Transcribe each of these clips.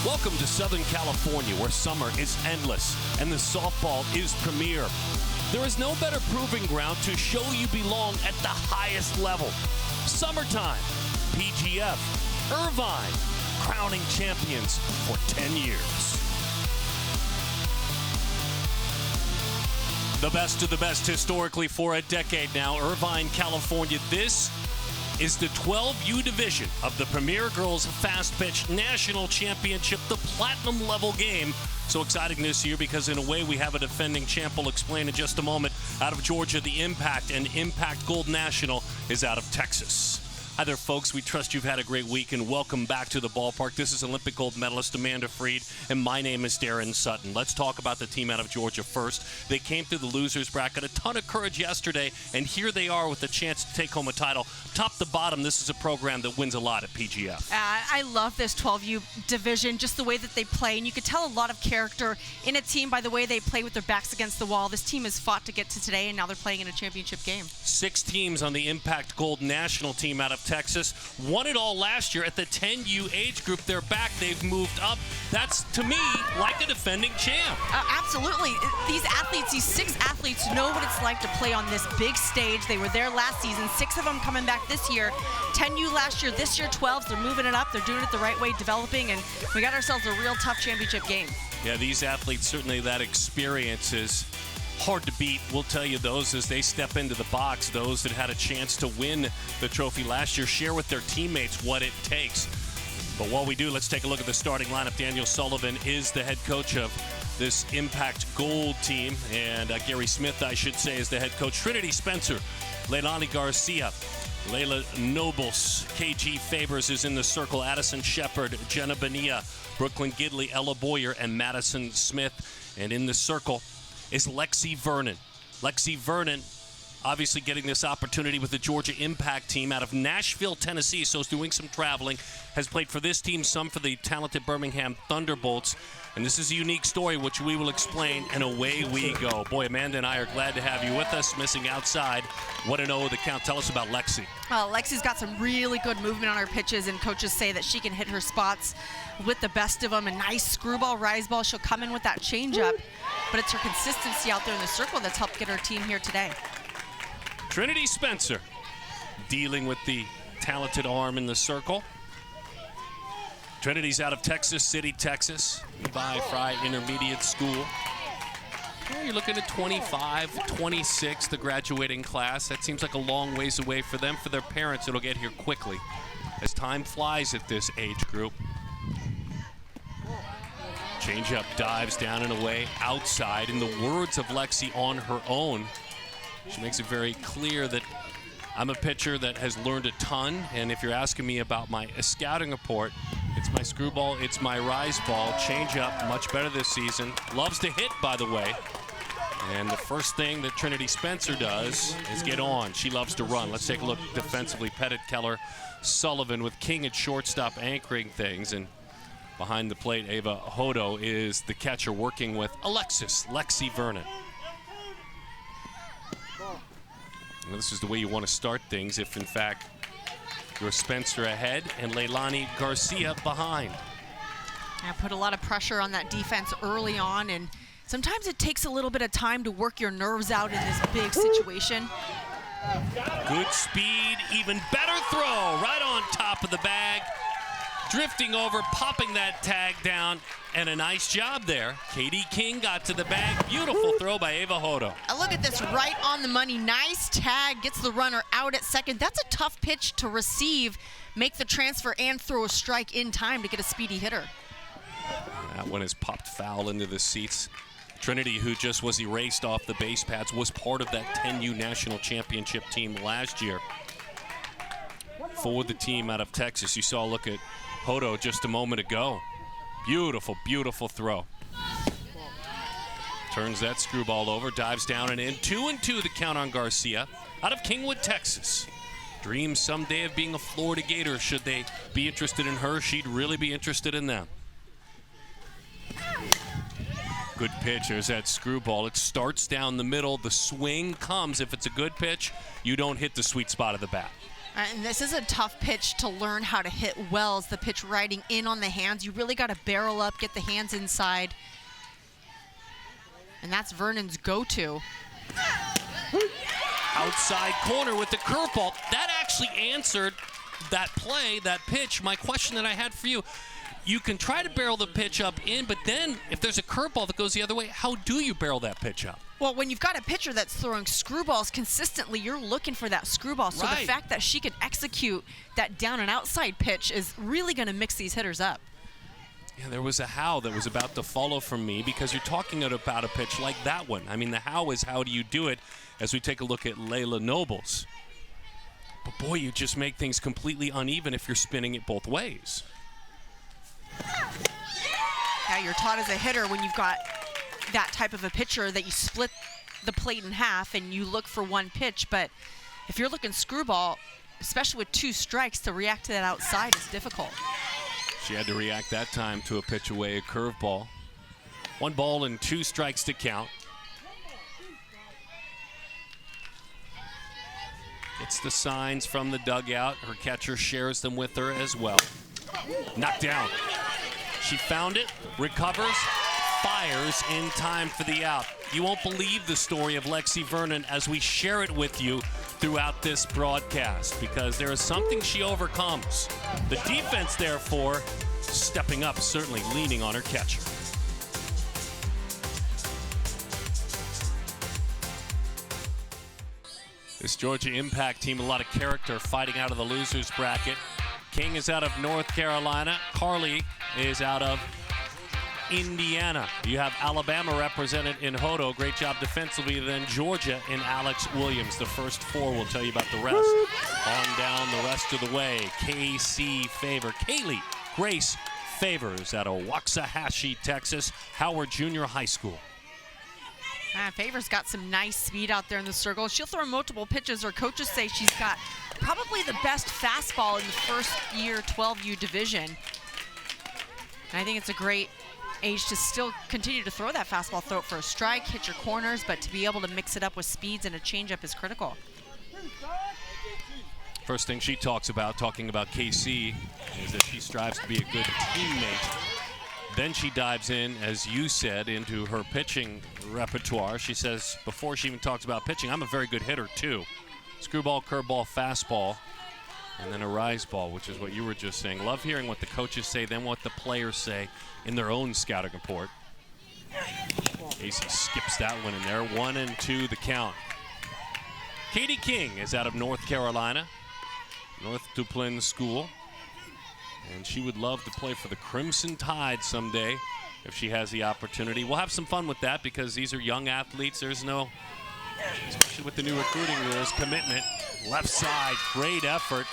Welcome to Southern California, where summer is endless and the softball is premier. There is no better proving ground to show you belong at the highest level. Summertime, PGF, Irvine, crowning champions for 10 years. The best of the best historically for a decade now. Irvine, California. This is the 12U division of the Premier Girls Fastpitch National Championship, the platinum level game. So exciting this year because in a way we have a defending champ. We'll explain in just a moment. Out of Georgia, the Impact, and Impact Gold National is out of Texas. Hi there, folks. We trust you've had a great week, and welcome back to the ballpark. This is Olympic gold medalist Amanda Freed, and my name is Darren Sutton. Let's talk about the team out of Georgia first. They came through the losers bracket, a ton of courage yesterday, and here they are with a chance to take home a title. Top to bottom, this is a program that wins a lot at PGF. I love this 12U division, just the way that they play, and you could tell a lot of character in a team by the way they play with their backs against the wall. This team has fought to get to today, and now they're playing in a championship game. 6 teams on the Impact Gold National team out of Texas. Won it all last year at the 10U age group. They're back. They've moved up. That's, to me, like a defending champ. Absolutely. These athletes, these 6 athletes know what it's like to play on this big stage. They were there last season. 6 of them coming back this year. 10U last year, this year 12s. They're moving it up. They're doing it the right way, developing, and we got ourselves a real tough championship game. Yeah, these athletes, certainly that experience is hard to beat. We'll tell you those as they step into the box. Those that had a chance to win the trophy last year share with their teammates what it takes. But while we do, let's take a look at the starting lineup. Daniel Sullivan is the head coach of this Impact Gold team, and Gary Smith, I should say, is the head coach. Trinity Spencer, Leilani Garcia, Layla Nobles, KG Favors is in the circle, Addison Shepard, Jenna Bonilla, Brooklyn Gidley, Ella Boyer, and Madison Smith. And in the circle is Lexi Vernon. Lexi Vernon obviously getting this opportunity with the Georgia Impact team out of Nashville, Tennessee, so is doing some traveling, has played for this team, some for the talented Birmingham Thunderbolts. And this is a unique story, which we will explain, and away we go. Boy, Amanda and I are glad to have you with us. Missing outside, 1-0 the count. Tell us about Lexi. Lexi's got some really good movement on her pitches, and coaches say that she can hit her spots with the best of them. A nice screwball, rise ball. She'll come in with that changeup, but it's her consistency out there in the circle that's helped get her team here today. Trinity Spencer dealing with the talented arm in the circle. Trinity's out of Texas City, Texas, by Fry Intermediate School. Well, you're looking at 25, 26, the graduating class. That seems like a long ways away for them. For their parents, it'll get here quickly as time flies at this age group. Changeup dives down and away outside. In the words of Lexi on her own, she makes it very clear that I'm a pitcher that has learned a ton, and if you're asking me about my scouting report, it's my screwball, it's my rise ball, changeup, much better this season. Loves to hit, by the way. And the first thing that Trinity Spencer does is get on. She loves to run. Let's take a look defensively. Pettit, Keller, Sullivan with King at shortstop anchoring things, and behind the plate, Ava Hodo is the catcher working with Lexi Vernon. Now, this is the way you want to start things if, in fact, you're Spencer ahead and Leilani Garcia behind. I put a lot of pressure on that defense early on, and sometimes it takes a little bit of time to work your nerves out in this big situation. Good speed, even better throw, right on top of the bag. Drifting over, popping that tag down, and a nice job there. Katie King got to the bag. Beautiful throw by Ava Hodo. Look at this, right on the money. Nice tag, gets the runner out at second. That's a tough pitch to receive, make the transfer, and throw a strike in time to get a speedy hitter. That one is popped foul into the seats. Trinity, who just was erased off the base pads, was part of that 10U National Championship team last year. For the team out of Texas, you saw a look at Hodo just a moment ago. Beautiful, beautiful throw. Turns that screwball over, dives down and in. 2-2 the count on Garcia out of Kingwood, Texas. Dreams someday of being a Florida Gator. Should they be interested in her, she'd really be interested in them. Good pitch. There's that screwball. It starts down the middle. The swing comes. If it's a good pitch, you don't hit the sweet spot of the bat. And this is a tough pitch to learn how to hit well, as the pitch riding in on the hands. You really got to barrel up, get the hands inside. And that's Vernon's go-to. Outside corner with the curveball. That actually answered that play, that pitch. My question that I had for you, you can try to barrel the pitch up in, but then if there's a curveball that goes the other way, how do you barrel that pitch up? Well, when you've got a pitcher that's throwing screwballs consistently, you're looking for that screwball. So Right. the fact that she could execute that down and outside pitch is really going to mix these hitters up. Yeah, there was a how that was about to follow from me, because you're talking about a pitch like that one. I mean, the how is how do you do it, as we take a look at Layla Nobles. But boy, you just make things completely uneven if you're spinning it both ways. Yeah, you're taught as a hitter when you've got that type of a pitcher that you split the plate in half and you look for one pitch. But if you're looking screwball, especially with 2 strikes, to react to that outside is difficult. She had to react that time to a pitch away, a curveball. 1 ball and 2 strikes to count. Gets the signs from the dugout. Her catcher shares them with her as well. Knocked down. She found it, recovers, fires in time for the out. You won't believe the story of Lexi Vernon as we share it with you throughout this broadcast, because there is something she overcomes. The defense, therefore, stepping up, certainly leaning on her catcher. This Georgia Impact team, a lot of character fighting out of the losers bracket. King is out of North Carolina. Carly is out of Indiana. You have Alabama represented in Hodo. Great job defensively. Then Georgia in Alex Williams. The first 4 will tell you about the rest. On down the rest of the way. KC Favor. Kaylee Grace Favors out of Waxahachie, Texas. Howard Junior High School. Favors got some nice speed out there in the circle. She'll throw multiple pitches. Her coaches say she's got probably the best fastball in the first year 12U division. And I think it's a great age to still continue to throw that fastball, throw it for a strike, hit your corners, but to be able to mix it up with speeds and a changeup is critical. First thing she talks about, talking about KC, is that she strives to be a good teammate. Then she dives in, as you said, into her pitching repertoire. She says, before she even talks about pitching, I'm a very good hitter too. Screwball, curveball, fastball, and then a rise ball, which is what you were just saying. Love hearing what the coaches say, then what the players say in their own scouting report. Casey skips that one in there. 1-2 the count. Katie King is out of North Carolina, North Duplin School. And she would love to play for the Crimson Tide someday if she has the opportunity. We'll have some fun with that, because these are young athletes. There's no, especially with the new recruiting rules, commitment. Left side, great effort.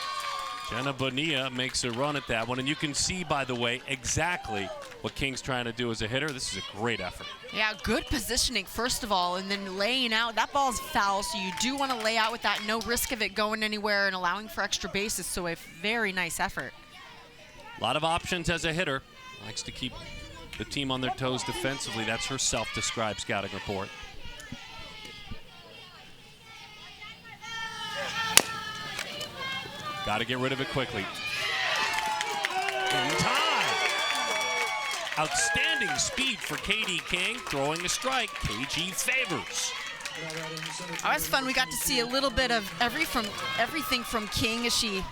Jenna Bonilla makes a run at that one. And you can see, by the way, exactly what King's trying to do as a hitter. This is a great effort. Yeah, good positioning, first of all, and then laying out. That ball's foul, so you do want to lay out with that. No risk of it going anywhere and allowing for extra bases, so a very nice effort. A lot of options as a hitter. Likes to keep the team on their toes defensively. That's her self-described scouting report. Got to get rid of it quickly. In time. Outstanding speed for Katie King. Throwing a strike. KG Favors. Oh, that's fun. We got to see a little bit of everything from King as she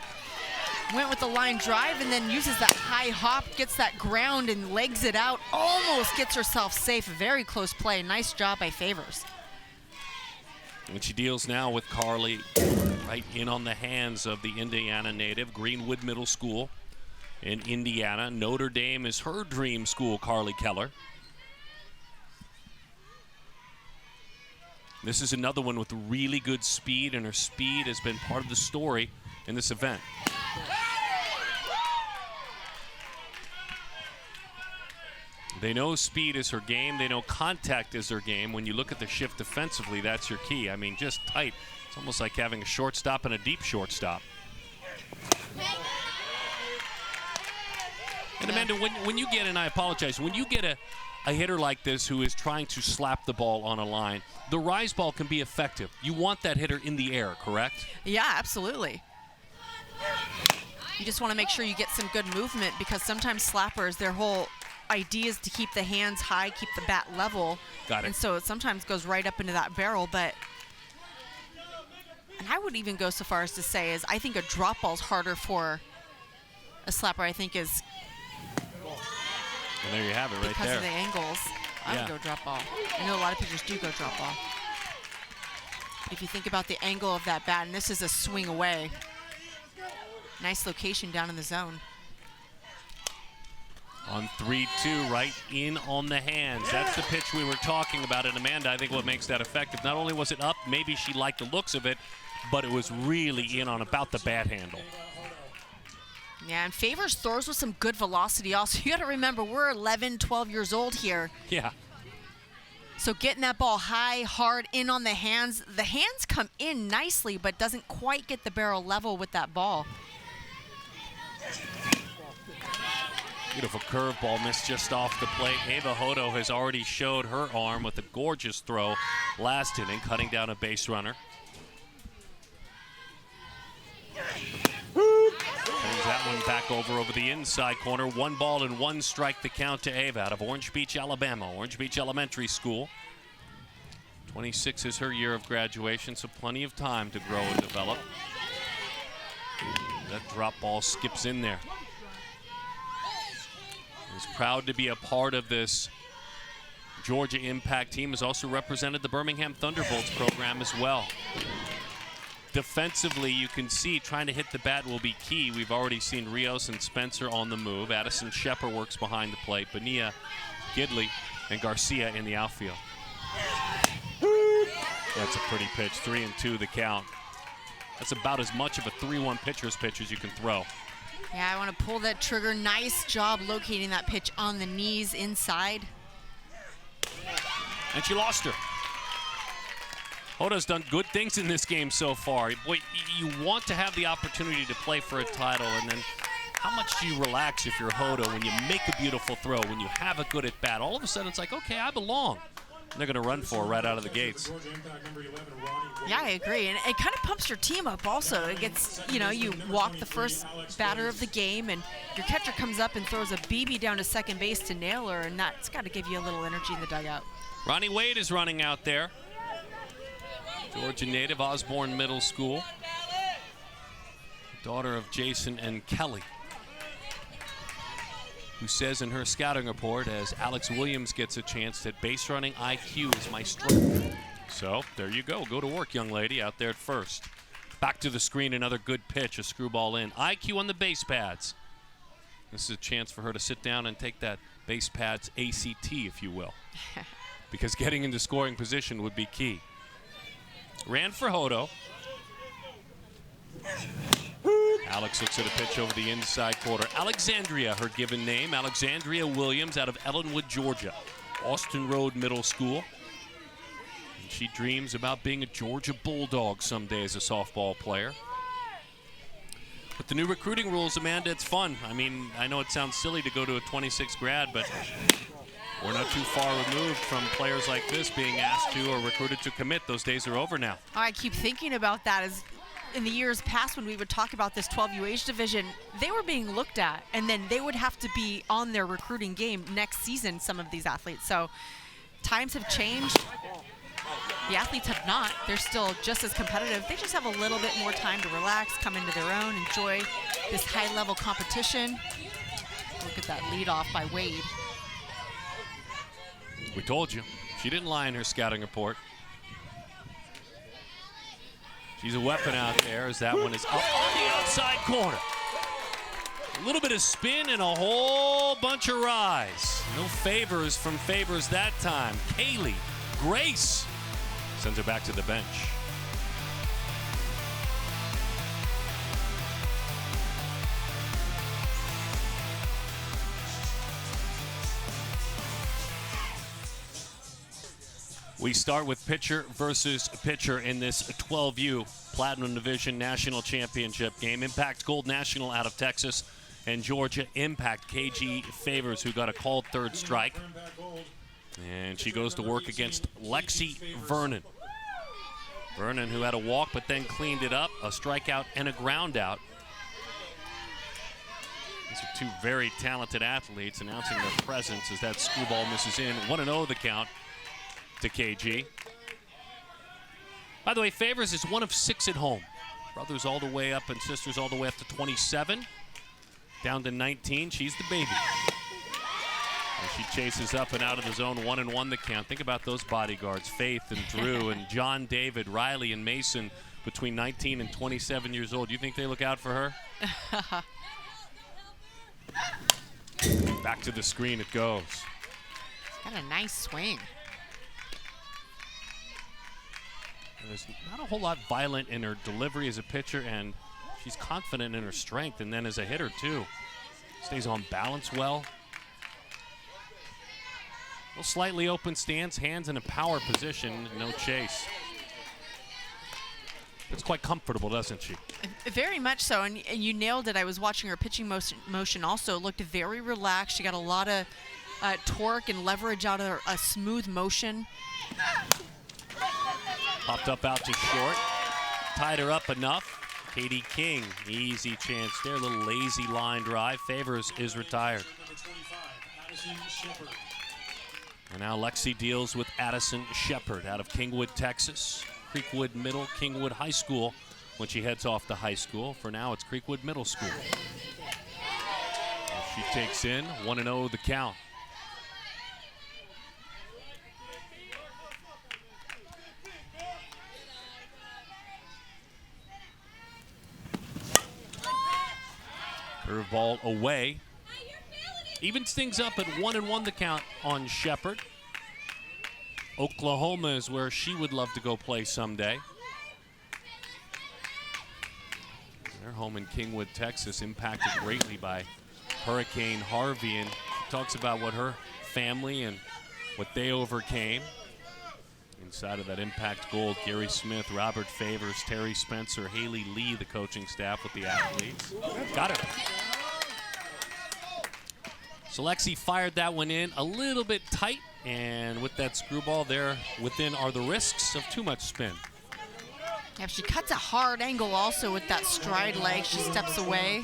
went with the line drive and then uses that high hop, gets that ground and legs it out, almost gets herself safe. Very close play. Nice job by Favors. And she deals now with Carly right in on the hands of the Indiana native. Greenwood Middle School in Indiana. Notre Dame is her dream school, Carly Keller. This is another one with really good speed, and her speed has been part of the story in this event. They know speed is her game. They know contact is their game. When you look at the shift defensively, that's your key. I mean, just tight. It's almost like having a shortstop and a deep shortstop. And Amanda, when you get, and I apologize, when you get a hitter like this who is trying to slap the ball on a line, the rise ball can be effective. You want that hitter in the air, correct? Yeah, absolutely. You just want to make sure you get some good movement, because sometimes slappers, their whole idea is to keep the hands high, keep the bat level. Got it. And so it sometimes goes right up into that barrel. But, and I would even go so far as to say is I think a drop ball is harder for a slapper, I think, is. And there you have it right there. Because of the angles. I would go drop ball. I know a lot of pitchers do go drop ball. But if you think about the angle of that bat, and this is a swing away. Nice location down in the zone. On 3-2, right in on the hands. That's the pitch we were talking about. And Amanda, I think what makes that effective, not only was it up, maybe she liked the looks of it, but it was really in on about the bat handle. Yeah, and Favors throws with some good velocity also. You got to remember, we're 11, 12 years old here. Yeah. So getting that ball high, hard, in on the hands come in nicely, but doesn't quite get the barrel level with that ball. Beautiful curveball, missed just off the plate. Ava Hodo has already showed her arm with a gorgeous throw last inning, cutting down a base runner. Brings that one back over the inside corner. 1 ball and 1 strike the count to Ava out of Orange Beach, Alabama. Orange Beach Elementary School. 26 is her year of graduation, so plenty of time to grow and develop. That drop ball skips in there. He's proud to be a part of this Georgia Impact team. Has also represented the Birmingham Thunderbolts program as well. Defensively, you can see trying to hit the bat will be key. We've already seen Rios and Spencer on the move. Addison Shepper works behind the plate. Bonilla, Gidley, and Garcia in the outfield. That's a pretty pitch. 3-2 the count. That's about as much of a 3-1 pitcher's pitch as you can throw. Yeah, I want to pull that trigger. Nice job locating that pitch on the knees inside. And she lost her. Hoda's done good things in this game so far. Boy, you want to have the opportunity to play for a title, and then how much do you relax if you're Hoda when you make a beautiful throw, when you have a good at bat? All of a sudden, it's like, okay, I belong. And they're going to run for it right out of the gates. Yeah, I agree. And it kind of pumps your team up also. It gets, you walk the first batter of the game, and your catcher comes up and throws a BB down to second base to nail her, and that's got to give you a little energy in the dugout. Ronnie Wade is running out there. Georgia native, Osborne Middle School. Daughter of Jason and Kelly, who says in her scouting report, as Alex Williams gets a chance, that base running IQ is my strength. So there you go. Go to work, young lady, out there at first. Back to the screen, another good pitch, a screwball in. IQ on the base pads. This is a chance for her to sit down and take that base pads ACT, if you will. Because getting into scoring position would be key. Ran for Hodo. Alex looks at a pitch over the inside quarter. Alexandria, her given name. Alexandria Williams out of Ellenwood, Georgia. Austin Road Middle School. And she dreams about being a Georgia Bulldog someday as a softball player. But the new recruiting rules, Amanda, it's fun. I mean, I know it sounds silly to go to a 26 grad, but we're not too far removed from players like this being asked to or recruited to commit. Those days are over now. I keep thinking about that as in the years past when we would talk about this 12U age division, they were being looked at, and then they would have to be on their recruiting game next season, some of these athletes. So times have changed. The athletes have not. They're still just as competitive. They just have a little bit more time to relax, come into their own, enjoy this high-level competition. Look at that leadoff by Wade. We told you. She didn't lie in her scouting report. She's a weapon out there as that one is up on the outside corner. A little bit of spin and a whole bunch of rise. No favors from Favors that time. Kaylee Grace sends her back to the bench. We start with pitcher versus pitcher in this 12U Platinum Division National Championship game. Impact Gold National out of Texas and Georgia Impact KG Favors, who got a called third strike. And she goes to work against Lexi Vernon. Vernon, who had a walk but then cleaned it up, a strikeout and a ground out. These are two very talented athletes announcing their presence as that screwball misses in. 1-0 the count to KG. By the way, Favors is 1 of 6 at home. Brothers all the way up and sisters all the way up to 27. Down to 19, she's the baby. And she chases up and out of the zone, 1-1 the count. Think about those bodyguards, Faith and Drew and John David, Riley and Mason, between 19 and 27 years old. Do you think they look out for her? Back to the screen it goes. Got a nice swing. And there's not a whole lot violent in her delivery as a pitcher, and she's confident in her strength, and then as a hitter too. Stays on balance well. Little slightly open stance, hands in a power position, no chase. It's quite comfortable, doesn't she? Very much so, and you nailed it. I was watching her pitching motion also. It looked very relaxed. She got a lot of torque and leverage out of a smooth motion. Popped up out to short. Tied her up enough. Katie King, easy chance there. A little lazy line drive. Favors is retired. And now Lexi deals with Addison Shepard out of Kingwood, Texas. Creekwood Middle, Kingwood High School when she heads off to high school. For now, it's Creekwood Middle School. As she takes in 1-0 the count. Curveball away. Evens things up at 1-1 the count on Shepard. Oklahoma is where she would love to go play someday. They're home in Kingwood, Texas, impacted greatly by Hurricane Harvey, and she talks about what her family and what they overcame. Inside of that Impact Gold, Gary Smith, Robert Favors, Terry Spencer, Haley Lee, the coaching staff with the athletes. Got her. So Lexi fired that one in a little bit tight, and with that screwball there within are the risks of too much spin. Yeah, she cuts a hard angle also with that stride leg. She steps away.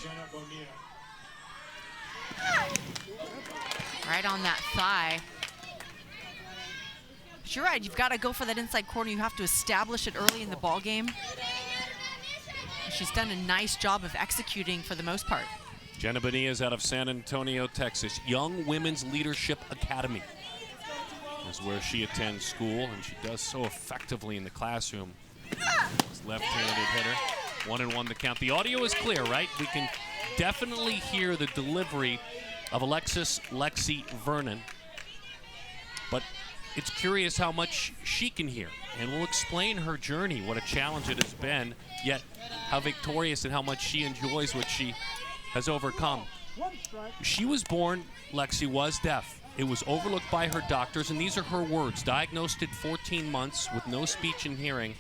Right on that thigh. But you're right, you've got to go for that inside corner. You have to establish it early in the ball game. She's done a nice job of executing for the most part. Jenna Bonilla is out of San Antonio, Texas. Young Women's Leadership Academy is where she attends school, and she does so effectively in the classroom. Left-handed hitter. 1-1 the count. The audio is clear, right? We can definitely hear the delivery of Alexis Lexi Vernon. But it's curious how much she can hear. And we'll explain her journey, what a challenge it has been, yet how victorious and how much she enjoys what she has overcome. She was born, Lexi was deaf. It was overlooked by her doctors, and these are her words. Diagnosed at 14 months with no speech and hearing.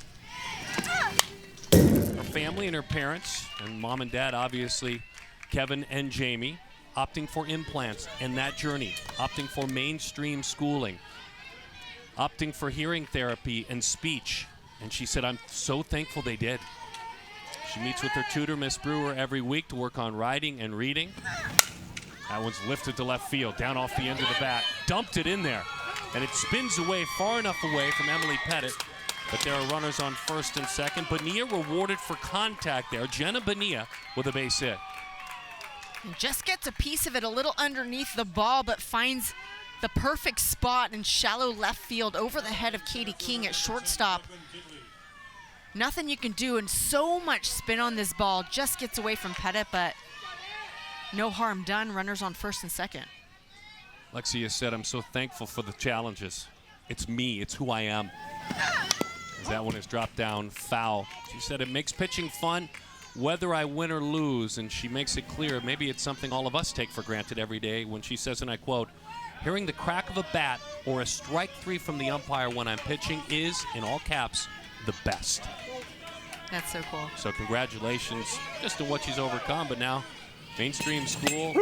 Her family and her parents, and mom and dad, obviously, Kevin and Jamie, opting for implants and that journey, opting for mainstream schooling, opting for hearing therapy and speech. And she said, I'm so thankful they did. She meets with her tutor, Miss Brewer, every week to work on writing and reading. That one's lifted to left field, down off the end of the bat, dumped it in there, and it spins away far enough away from Emily Pettit, but there are runners on first and second. Bonilla rewarded for contact there. Jenna Bonilla with a base hit. And just gets a piece of it a little underneath the ball, but finds the perfect spot in shallow left field over the head of Katie King at shortstop. Nothing you can do, and so much spin on this ball. Just gets away from Pettit, but no harm done. Runners on first and second. Lexi said, I'm so thankful for the challenges. It's me, it's who I am. As that one is dropped down foul. She said it makes pitching fun whether I win or lose, and she makes it clear maybe it's something all of us take for granted every day when she says, and I quote, hearing the crack of a bat or a strike three from the umpire when I'm pitching is, in all caps, the best. That's so cool. So congratulations just to what she's overcome, but now mainstream school,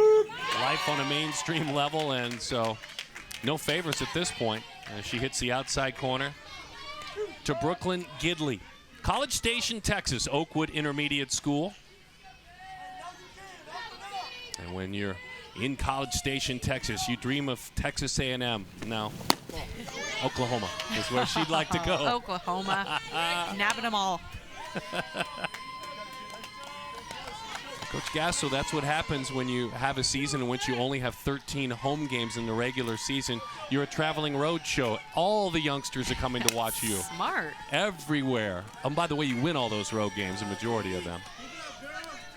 life on a mainstream level, and so no favors at this point as she hits the outside corner to Brooklyn Gidley. College Station, Texas, Oakwood Intermediate School. And when you're in College Station, Texas, you dream of Texas A&M. No, Oklahoma is where she'd like to go. Oklahoma, nabbing them all. Coach Gasso, that's what happens when you have a season in which you only have 13 home games in the regular season. You're a traveling road show. All the youngsters are coming to watch you. Smart. Everywhere. And by the way, you win all those road games, the majority of them.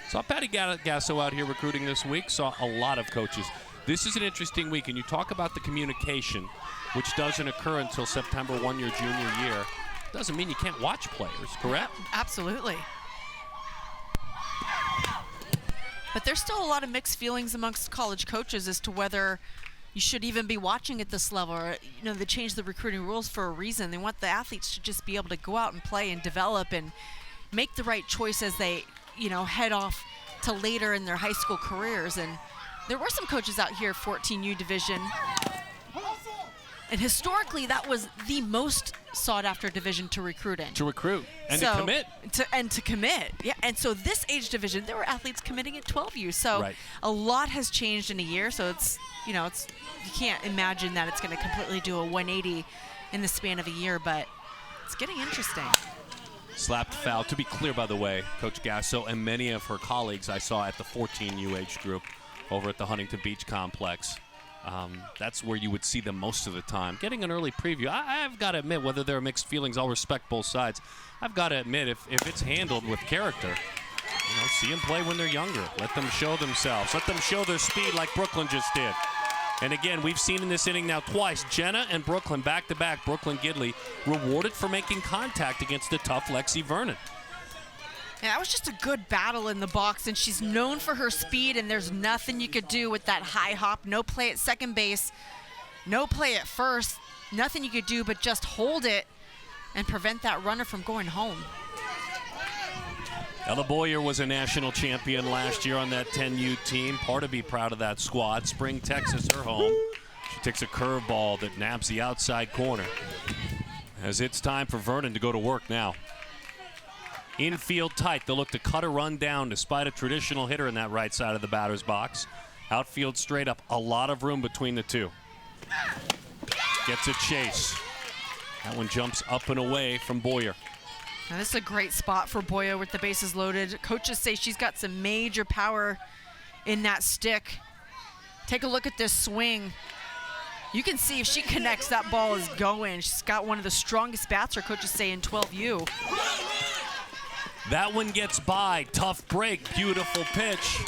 Saw Patty Gasso out here recruiting this week. Saw a lot of coaches. This is an interesting week, and you talk about the communication, which doesn't occur until September 1 your junior year. Doesn't mean you can't watch players, correct? Absolutely. But there's still a lot of mixed feelings amongst college coaches as to whether you should even be watching at this level. Or, you know, they changed the recruiting rules for a reason. They want the athletes to just be able to go out and play and develop and make the right choice as they, you know, head off to later in their high school careers. And there were some coaches out here, 14U division. And historically, that was the most sought-after division to recruit in. To recruit and to commit. To commit, yeah. And so this age division, there were athletes committing at 12U. So a lot has changed in a year. So it's, you know, it's, you can't imagine that it's going to completely do a 180 in the span of a year, but it's getting interesting. Slapped foul. To be clear, by the way, Coach Gasso and many of her colleagues I saw at the 14U age group over at the Huntington Beach Complex. That's where you would see them most of the time. Getting an early preview, I've got to admit, whether there are mixed feelings, I'll respect both sides. I've got to admit, if it's handled with character, you know, see them play when they're younger. Let them show themselves. Let them show their speed like Brooklyn just did. And again, we've seen in this inning now twice, Jenna and Brooklyn back-to-back, Brooklyn Gidley, rewarded for making contact against the tough Lexi Vernon. And that was just a good battle in the box, and she's known for her speed, and there's nothing you could do with that high hop. No play at second base, no play at first, nothing you could do but just hold it and prevent that runner from going home. Ella Boyer was a national champion last year on that 10U team. Part to be proud of that squad. Spring, Texas, her home. She takes a curveball that naps the outside corner. As it's time for Vernon to go to work now. Infield tight. They'll look to cut a run down despite a traditional hitter in that right side of the batter's box. Outfield straight up. A lot of room between the two. Gets a chase. That one jumps up and away from Boyer. Now this is a great spot for Boyer with the bases loaded. Coaches say she's got some major power in that stick. Take a look at this swing. You can see if she connects, that ball is going. She's got one of the strongest bats, her coaches say, in 12U. That one gets by. Tough break. Beautiful pitch.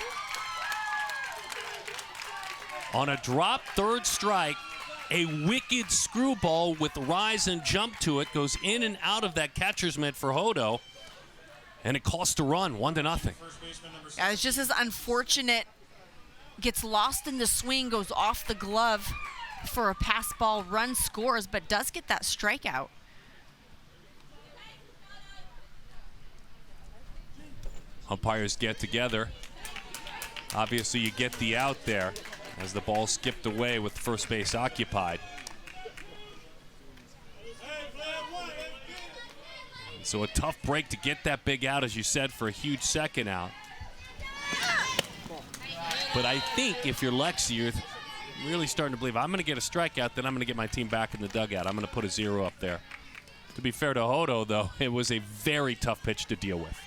On a drop third strike, a wicked screwball with rise and jump to it goes in and out of that catcher's mitt for Hodo, and it costs a run, 1-0. Yeah, it's just as unfortunate. Gets lost in the swing, goes off the glove for a pass ball, run scores, but does get that strikeout. Umpires get together. Obviously, you get the out there as the ball skipped away with first base occupied. So a tough break to get that big out, as you said, for a huge second out. But I think if you're Lexi, you're really starting to believe, I'm going to get a strikeout, then I'm going to get my team back in the dugout. I'm going to put a 0 up there. To be fair to Hodo, though, it was a very tough pitch to deal with.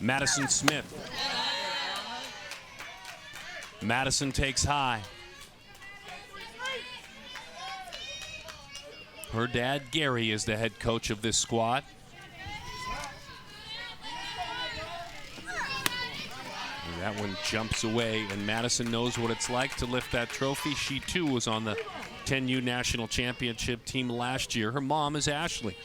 Madison Smith. Madison takes high. Her dad, Gary, is the head coach of this squad. And that one jumps away, and Madison knows what it's like to lift that trophy. She, too, was on the 10U National Championship team last year. Her mom is Ashley.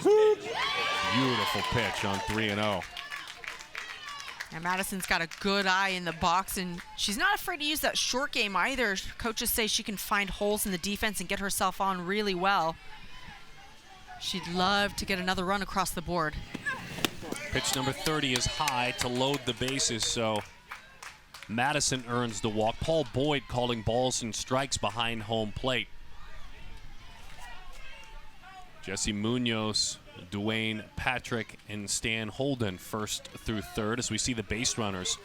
Beautiful pitch on 3-0. And Madison's got a good eye in the box, and she's not afraid to use that short game either. Coaches say she can find holes in the defense and get herself on really well. She'd love to get another run across the board. Pitch number 30 is high to load the bases, so Madison earns the walk. Paul Boyd calling balls and strikes behind home plate. Jesse Munoz, Dwayne Patrick, and Stan Holden first through third as we see the base runners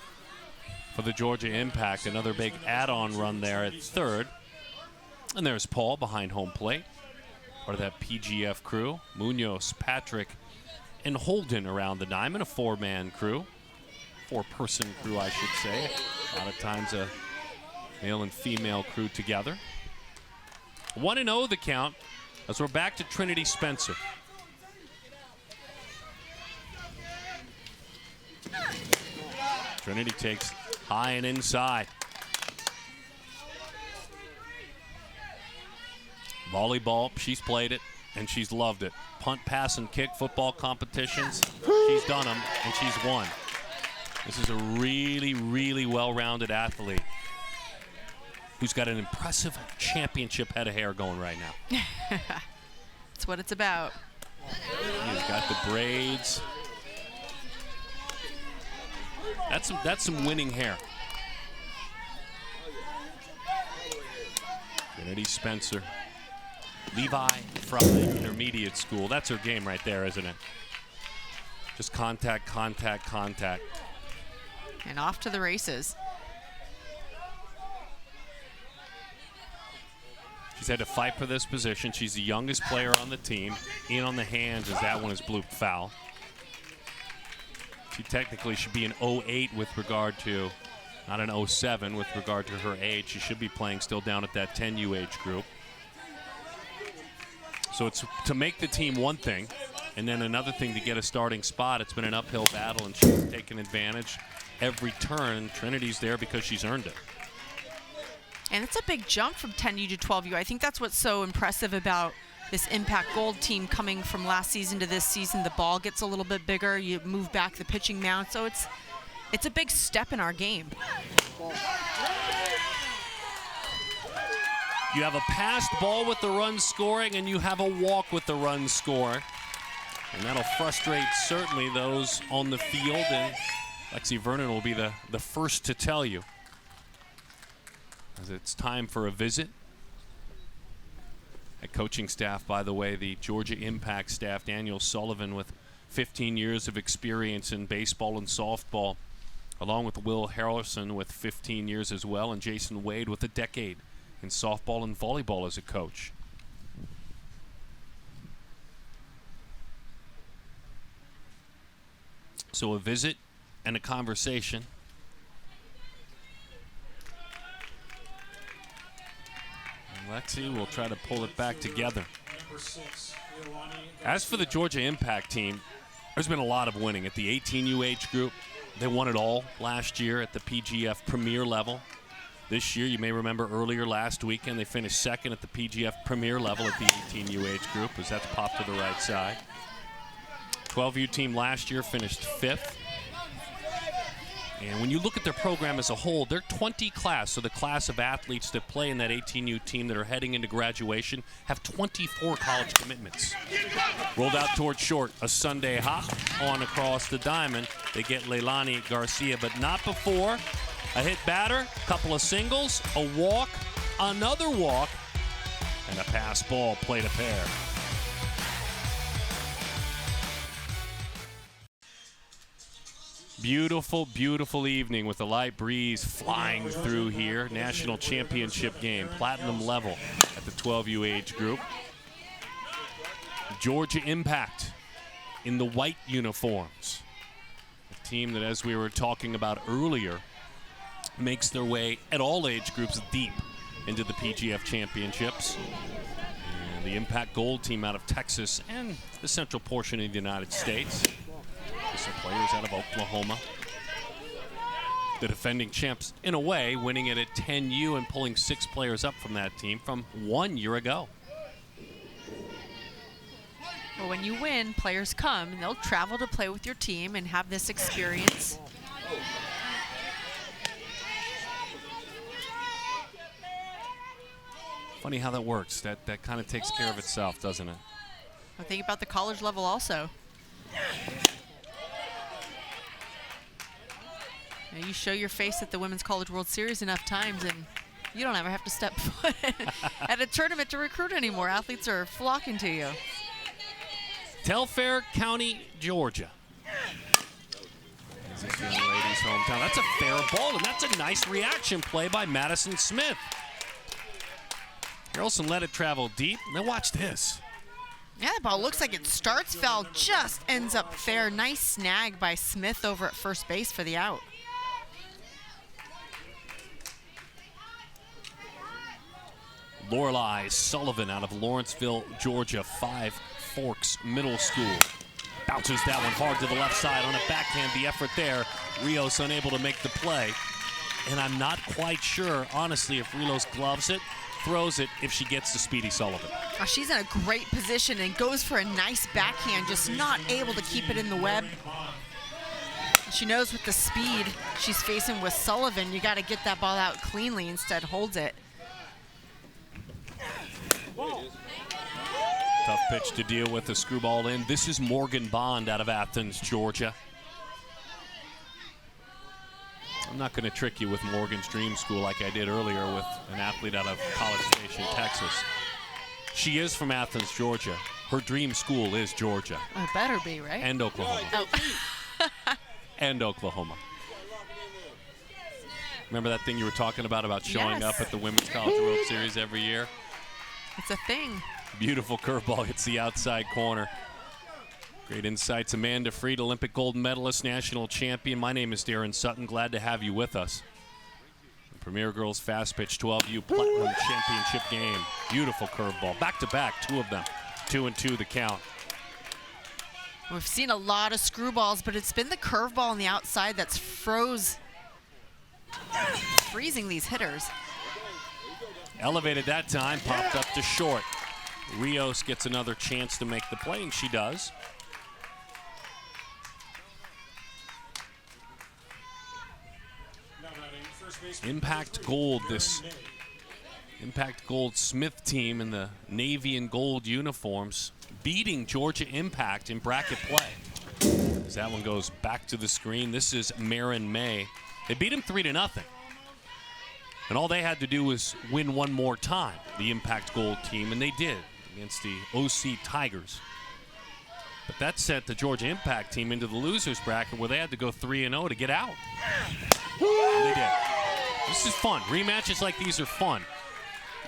for the Georgia Impact. Another big add-on run there at third. And there's Paul behind home plate, part of that PGF crew. Munoz, Patrick, and Holden around the diamond, a four-man crew. Four-person crew, I should say. A lot of times a male and female crew together. 1-0 the count as we're back to Trinity Spencer. Trinity takes high and inside. Volleyball, she's played it, and she's loved it. Punt, pass, and kick football competitions, she's done them, and she's won. This is a really, really well-rounded athlete who's got an impressive championship head of hair going right now. That's what it's about. He's got the braids. That's some winning hair. Trinity Spencer. Levi from the intermediate school. That's her game right there, isn't it? Just contact, contact, contact. And off to the races. She's had to fight for this position. She's the youngest player on the team. In on the hands as that one is blooped foul. She technically should be an 08 with regard to, not an 07 with regard to her age. She should be playing still down at that 10U age group. So it's to make the team one thing, and then another thing to get a starting spot. It's been an uphill battle, and she's taken advantage every turn. Trinity's there because she's earned it. And it's a big jump from 10U to 12U. I think that's what's so impressive about this Impact Gold team coming from last season to this season. The ball gets a little bit bigger. You move back the pitching mound. So it's a big step in our game. You have a passed ball with the run scoring, and you have a walk with the run score. And that'll frustrate certainly those on the field, and Lexi Vernon will be the first to tell you. As it's time for a visit. At coaching staff, by the way, the Georgia Impact staff, Daniel Sullivan with 15 years of experience in baseball and softball, along with Will Harrelson with 15 years as well, and Jason Wade with a decade in softball and volleyball as a coach. So a visit and a conversation. And Lexi will try to pull it back together. As for the Georgia Impact team, there's been a lot of winning at the 18U age group. They won it all last year at the PGF Premier level. This year, you may remember earlier last weekend, they finished second at the PGF Premier level at the 18U age group, as that's popped to the right side. 12U team last year finished fifth. And when you look at their program as a whole, their 20 class, so the class of athletes that play in that 18U team that are heading into graduation, have 24 college commitments. Rolled out towards short, a Sunday hop on across the diamond. They get Leilani Garcia, but not before. A hit batter, a couple of singles, a walk, another walk, and a pass ball played a pair. Beautiful, beautiful evening with the light breeze flying through here. National championship game, platinum level at the 12U age group. Georgia Impact in the white uniforms. A team that, as we were talking about earlier, makes their way at all age groups deep into the PGF championships. And the Impact Gold team out of Texas and the central portion of the United States. Some players out of Oklahoma. The defending champs, in a way, winning it at 10U and pulling 6 players up from that team from 1 year ago. Well, when you win, players come and they'll travel to play with your team and have this experience. Funny how that works. That kind of takes care of itself, doesn't it? I think about the college level also. Now, you show your face at the Women's College World Series enough times and you don't ever have to step foot at a tournament to recruit anymore. Athletes are flocking to you. Telfair County, Georgia. This is young lady's hometown. That's a fair ball, and that's a nice reaction play by Madison Smith. Harrelson let it travel deep. Now watch this. Yeah, the ball looks like it starts foul, just ends up fair. Nice snag by Smith over at first base for the out. Lorelei Sullivan out of Lawrenceville, Georgia, Five Forks Middle School. Bounces that one hard to the left side on a backhand. The effort there. Rios unable to make the play. And I'm not quite sure, honestly, if Rios gloves it, throws it, if she gets to Speedy Sullivan. Oh, she's in a great position and goes for a nice backhand, just not able to keep it in the web. She knows with the speed she's facing with Sullivan, you got to get that ball out cleanly, instead holds it. Tough pitch to deal with, a screwball in. This is Morgan Bond out of Athens, Georgia. I'm not going to trick you with Morgan's Dream School like I did earlier with an athlete out of College Station, Texas. She is from Athens, Georgia. Her dream school is Georgia. Oh, it better be, right? And Oklahoma. Oh. And Oklahoma. Remember that thing you were talking about showing up at the Women's College World Series every year? It's a thing. Beautiful curveball hits the outside corner. Great insights. Amanda Freed, Olympic gold medalist, national champion. My name is Darren Sutton. Glad to have you with us. The Premier Girls Fastpitch 12U Platinum Championship game. Beautiful curveball. Back-to-back, two of them. 2-2 the count. We've seen a lot of screwballs, but it's been the curveball on the outside that's freezing these hitters. Elevated that time, popped up to short. Rios gets another chance to make the play, and she does. Impact Gold, this Impact Gold Smith team in the navy and gold uniforms, beating Georgia Impact in bracket play. As that one goes back to the screen, this is Marin May. They beat him 3-0. And all they had to do was win one more time, the Impact Gold team, and they did against the OC Tigers. But that sent the Georgia Impact team into the losers bracket where they had to go 3-0 to get out. And they did. This is fun. Rematches like these are fun.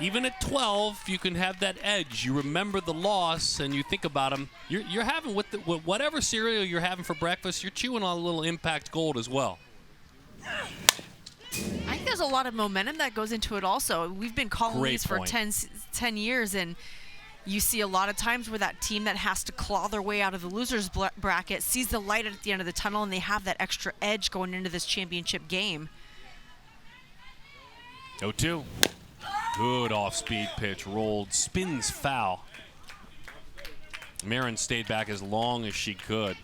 Even at 12, you can have that edge. You remember the loss, and you think about them. You're having with whatever cereal you're having for breakfast, you're chewing on a little Impact Gold as well. I think there's a lot of momentum that goes into it also. We've been calling these for 10 years, and you see a lot of times where that team that has to claw their way out of the losers bracket sees the light at the end of the tunnel, and they have that extra edge going into this championship game. 0-2. Good off-speed pitch, rolled, spins foul. Marin stayed back as long as she could.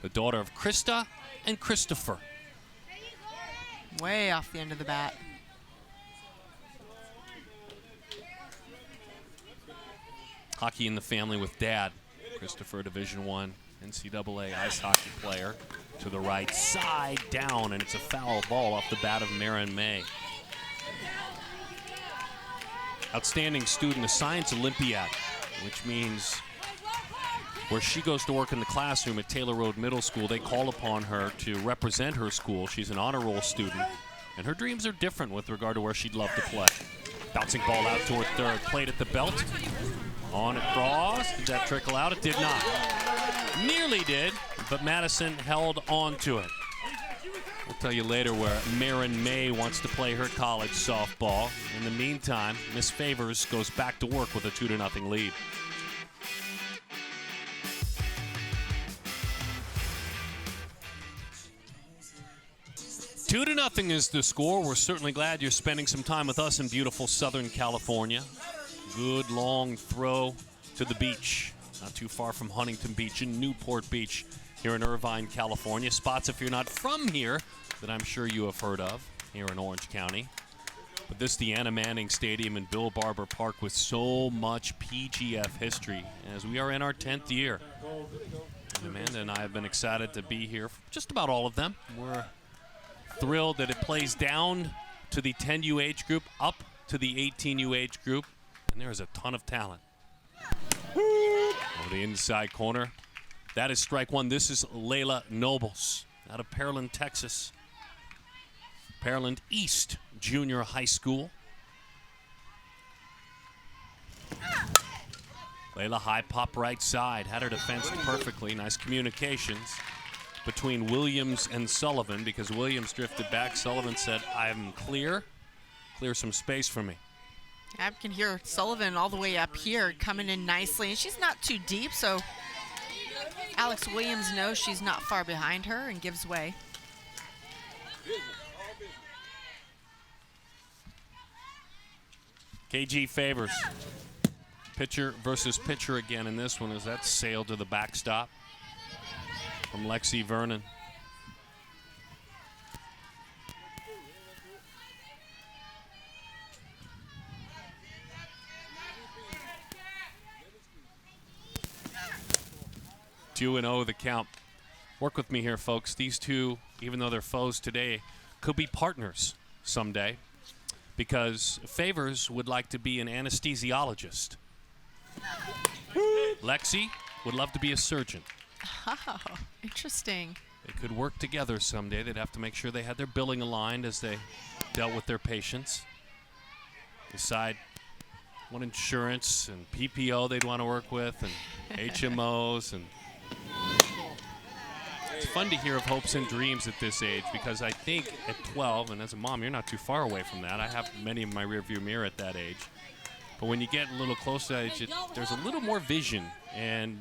The daughter of Krista and Christopher. Way off the end of the bat. Hockey in the family with dad. Christopher, Division I NCAA ice hockey player. To the right side, down, and it's a foul ball off the bat of Marin May. Outstanding student, a science Olympiad, which means where she goes to work in the classroom at Taylor Road Middle School, they call upon her to represent her school. She's an honor roll student, and her dreams are different with regard to where she'd love to play. Bouncing ball out toward third, played at the belt. On across, did that trickle out? It did not. Nearly did, but Madison held on to it. We'll tell you later where Marin May wants to play her college softball. In the meantime, Miss Favors goes back to work with a 2-0 lead. 2-0 is the score. We're certainly glad you're spending some time with us in beautiful Southern California. Good long throw to the beach. Not too far from Huntington Beach and Newport Beach here in Irvine, California. Spots, if you're not from here, that I'm sure you have heard of here in Orange County. But this is the Anna Manning Stadium in Bill Barber Park with so much PGF history as we are in our 10th year. Amanda and I have been excited to be here for just about all of them. We're thrilled that it plays down to the 10U age group, up to the 18U age group, and there's a ton of talent. Well, For the inside corner. That is strike one. This is Layla Nobles out of Pearland, Texas. Pearland East Junior High School. Layla high pop right side. Had her defense perfectly. Nice communications between Williams and Sullivan because Williams drifted back. Sullivan said, I'm clear. Clear some space for me. I can hear Sullivan all the way up here coming in nicely. And she's not too deep, so Alex Williams knows she's not far behind her and gives way. KG favors. Pitcher versus pitcher again in this one as that sailed to the backstop from Lexi Vernon. Two and 0 the count. Work with me here, folks. These two, even though they're foes today, could be partners someday because Favors would like to be an anesthesiologist. Lexi would love to be a surgeon. Oh, interesting. They could work together someday. They'd have to make sure they had their billing aligned as they dealt with their patients. Decide what insurance and PPO they'd want to work with and HMOs. And it's fun to hear of hopes and dreams at this age because I think at 12, and as a mom, you're not too far away from that. I have many in my rearview mirror at that age. But when you get a little closer, there's a little more vision and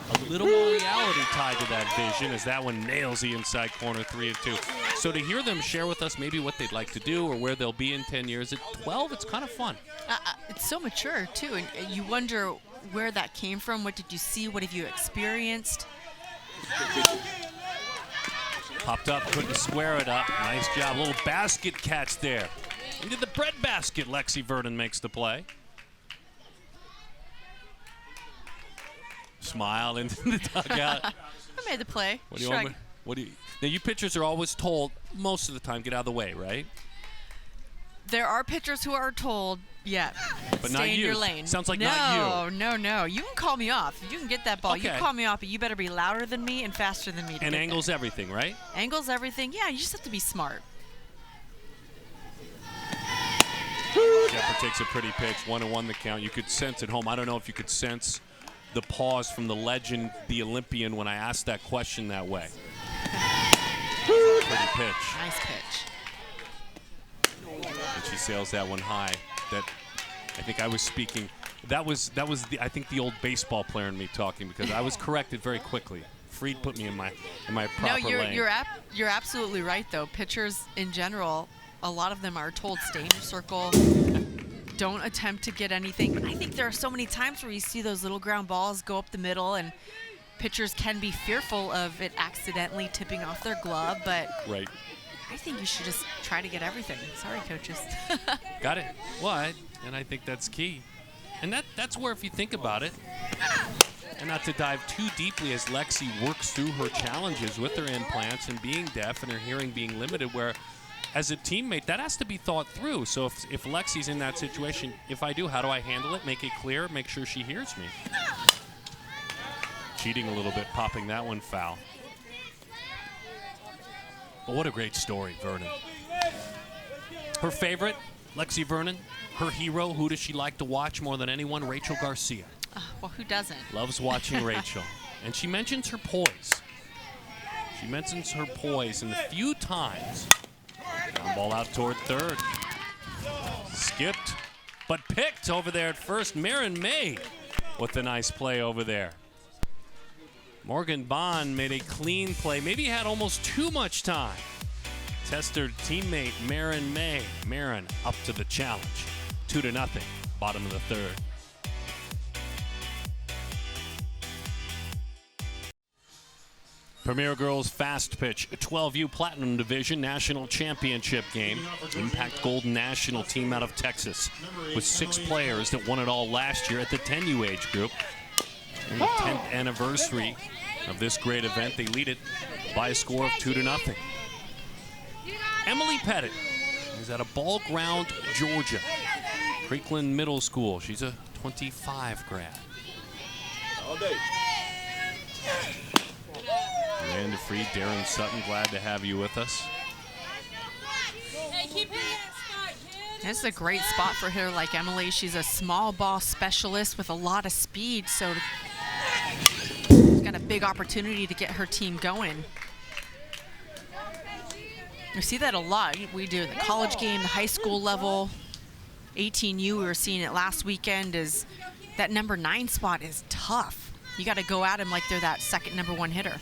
a little more reality tied to that vision as that one nails the inside corner 3 of 2. So to hear them share with us maybe what they'd like to do or where they'll be in 10 years, at 12, it's kind of fun. It's so mature, too, and you wonder where that came from. What did you see? What have you experienced? Popped up, couldn't square it up. Nice job. A little basket catch there. Into the bread basket, Lexi Vernon makes the play. Smile into the dugout. I made the play. What do you? Now, you pitchers are always told most of the time, get out of the way, right? There are pitchers who are told, yeah, but stay not in you. your lane. Sounds like not you. No. You can call me off. You can get that ball. Okay. You call me off, but you better be louder than me and faster than me. And angles everything, right? Angles everything. Yeah, you just have to be smart. Shepard takes a pretty pitch. 1-1 the count. You could sense at home. I don't know if you could sense the pause from the legend, the Olympian, when I asked that question that way. Pretty pitch. Nice pitch. And she sails that one high. That I think I was speaking. That was I think the old baseball player in me talking because I was corrected very quickly. Freed put me in my proper lane. You're absolutely right though. Pitchers in general, a lot of them are told stay in your circle. Don't attempt to get anything. But I think there are so many times where you see those little ground balls go up the middle and pitchers can be fearful of it accidentally tipping off their glove, but right. I think you should just try to get everything. Sorry, coaches. Got it. What? And I think that's key. And that's where, if you think about it, and not to dive too deeply as Lexi works through her challenges with her implants and being deaf and her hearing being limited, where as a teammate, that has to be thought through. So if Lexi's in that situation, if I do, how do I handle it? Make it clear, make sure she hears me. Cheating a little bit, popping that one foul. But what a great story, Vernon. Her favorite, Lexi Vernon. Her hero, who does she like to watch more than anyone? Rachel Garcia. Well, who doesn't? Loves watching Rachel. And she mentions her poise. She mentions her poise, and a few times, ground ball out toward third. Skipped, but picked over there at first. Marin May with a nice play over there. Morgan Bond made a clean play. Maybe had almost too much time. Test her teammate, Marin May. Marin up to the challenge. 2-0, bottom of the third. Premier Girls Fast Pitch, 12U Platinum Division National Championship game. Impact Gold National team out of Texas with 6 players that won it all last year at the 10U age group. In the 10th anniversary of this great event, they lead it by a score of 2-0. Emily Pettit is at a Ball Ground, Georgia. Creekland Middle School. She's a 25 grad. Amanda Freed, Darren Sutton, glad to have you with us. This is a great spot for her like Emily. She's a small ball specialist with a lot of speed, so she's got a big opportunity to get her team going. We see that a lot. We do the college game, the high school level. 18U, we were seeing it last weekend, is that number 9 spot is tough. You got to go at them like they're that second number 1 hitter.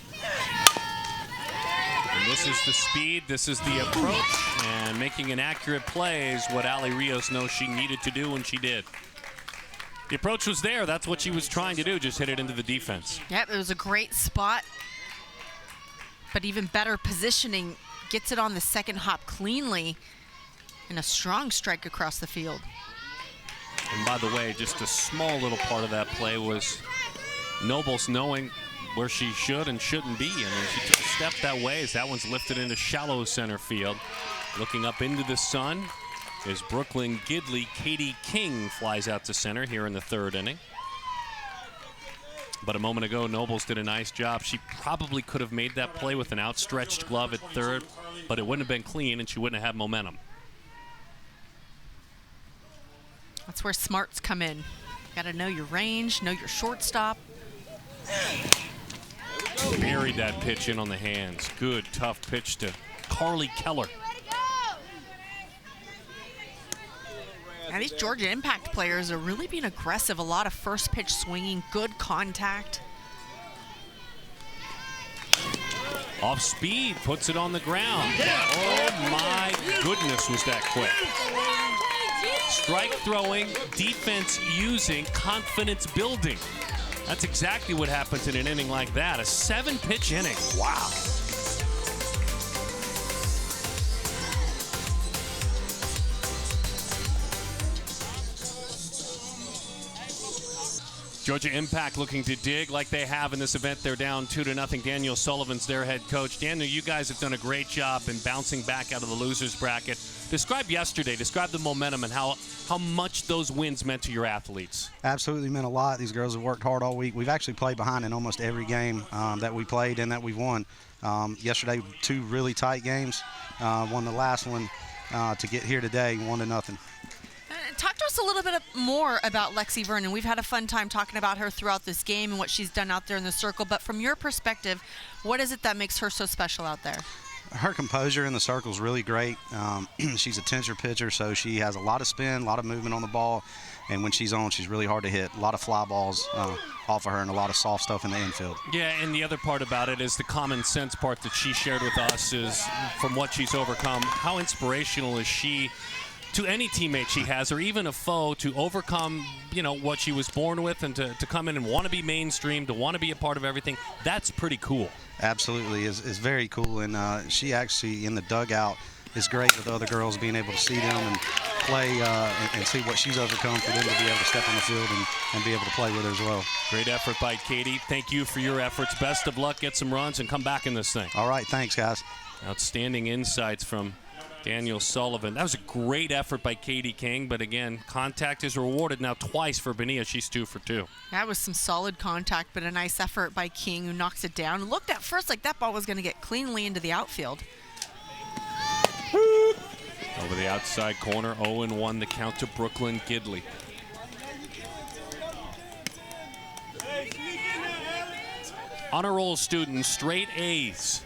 And this is the speed, this is the approach, and making an accurate play is what Ali Rios knows she needed to do, and she did. The approach was there. That's what she was trying to do, just hit it into the defense. Yep, it was a great spot, but even better positioning. Gets it on the second hop cleanly, and a strong strike across the field. And by the way, just a small little part of that play was Nobles knowing where she should and shouldn't be. I mean, she took a step that way as that one's lifted into shallow center field. Looking up into the sun is Brooklyn Gidley. Katie King flies out to center here in the 3rd inning. But a moment ago, Nobles did a nice job. She probably could have made that play with an outstretched glove at 3rd, but it wouldn't have been clean and she wouldn't have had momentum. That's where smarts come in. Got to know your range, know your shortstop. Buried that pitch in on the hands. Good, tough pitch to Carly Keller. Now these Georgia Impact players are really being aggressive. A lot of first pitch swinging, good contact. Off speed, puts it on the ground. Oh my goodness, was that quick. Strike throwing, defense using, confidence building. That's exactly what happens in an inning like that. A 7-pitch inning. Wow. Georgia Impact looking to dig like they have in this event. They're down 2-0. Daniel Sullivan's their head coach. Daniel, you guys have done a great job in bouncing back out of the losers bracket. Describe yesterday, describe the momentum and how much those wins meant to your athletes. Absolutely meant a lot. These girls have worked hard all week. We've actually played behind in almost every game that we played and that we've won. Yesterday, 2 really tight games. Won the last one to get here today, 1-0. Talk to us a little bit more about Lexi Vernon. We've had a fun time talking about her throughout this game and what she's done out there in the circle. But from your perspective, what is it that makes her so special out there? Her composure in the circle is really great. She's a tensor pitcher, so she has a lot of spin, a lot of movement on the ball. And when she's on, she's really hard to hit. A lot of fly balls off of her and a lot of soft stuff in the infield. Yeah, and the other part about it is the common sense part that she shared with us is from what she's overcome. How inspirational is she to any teammate she has, or even a foe, to overcome, what she was born with and to come in and want to be mainstream, to want to be a part of everything. That's pretty cool. Absolutely, is very cool. And she actually, in the dugout, is great with other girls, being able to see them and play and see what she's overcome for them to be able to step on the field and be able to play with her as well. Great effort by Katie. Thank you for your efforts. Best of luck. Get some runs and come back in this thing. All right, thanks, guys. Outstanding insights from Daniel Sullivan. That was a great effort by Katie King, but again, contact is rewarded now twice for Bonilla. She's 2 for 2. That was some solid contact, but a nice effort by King, who knocks it down. Looked at first like that ball was going to get cleanly into the outfield. Over the outside corner, 0-1 the count to Brooklyn Gidley. Honor roll students, straight A's.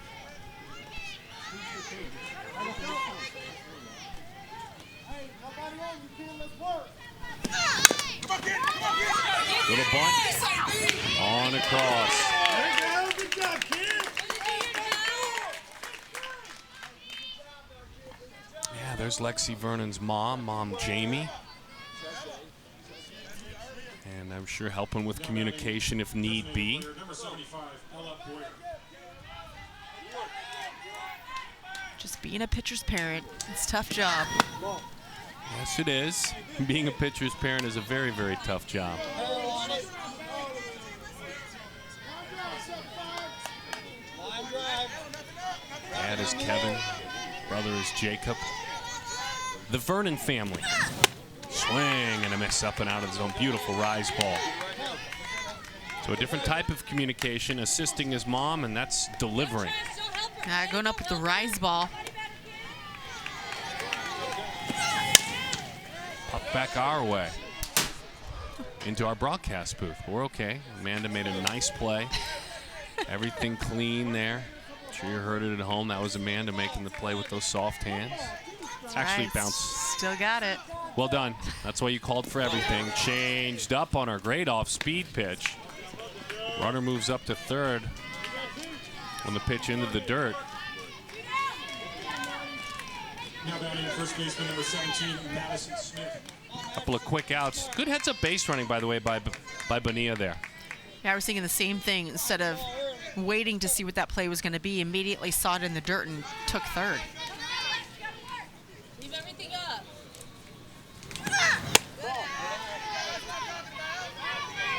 Little bunt on across. Yeah, there's Lexi Vernon's mom Jamie. And I'm sure helping with communication if need be. Just being a pitcher's parent, it's a tough job. Yes, it is. Being a pitcher's parent is a very, very tough job. Dad is Kevin. Brother is Jacob. The Vernon family. Swing and a miss up and out of the zone. Beautiful rise ball. So a different type of communication, assisting his mom, and that's delivering. Going up with the rise ball. Pop back our way into our broadcast booth. We're okay. Amanda made a nice play. Everything clean there. I'm sure you heard it at home. That was Amanda making the play with those soft hands. That's Actually right. bounced. Still got it. Well done. That's why you called for everything. Changed up on her. Great off-speed pitch. Runner moves up to third on the pitch into the dirt. Now batting first baseman number 17, Madison Smith. Couple of quick outs. Good heads-up base running, by the way, by Bonilla there. Yeah, I was thinking the same thing. Instead of waiting to see what that play was going to be, immediately saw it in the dirt and took third. Leave everything up.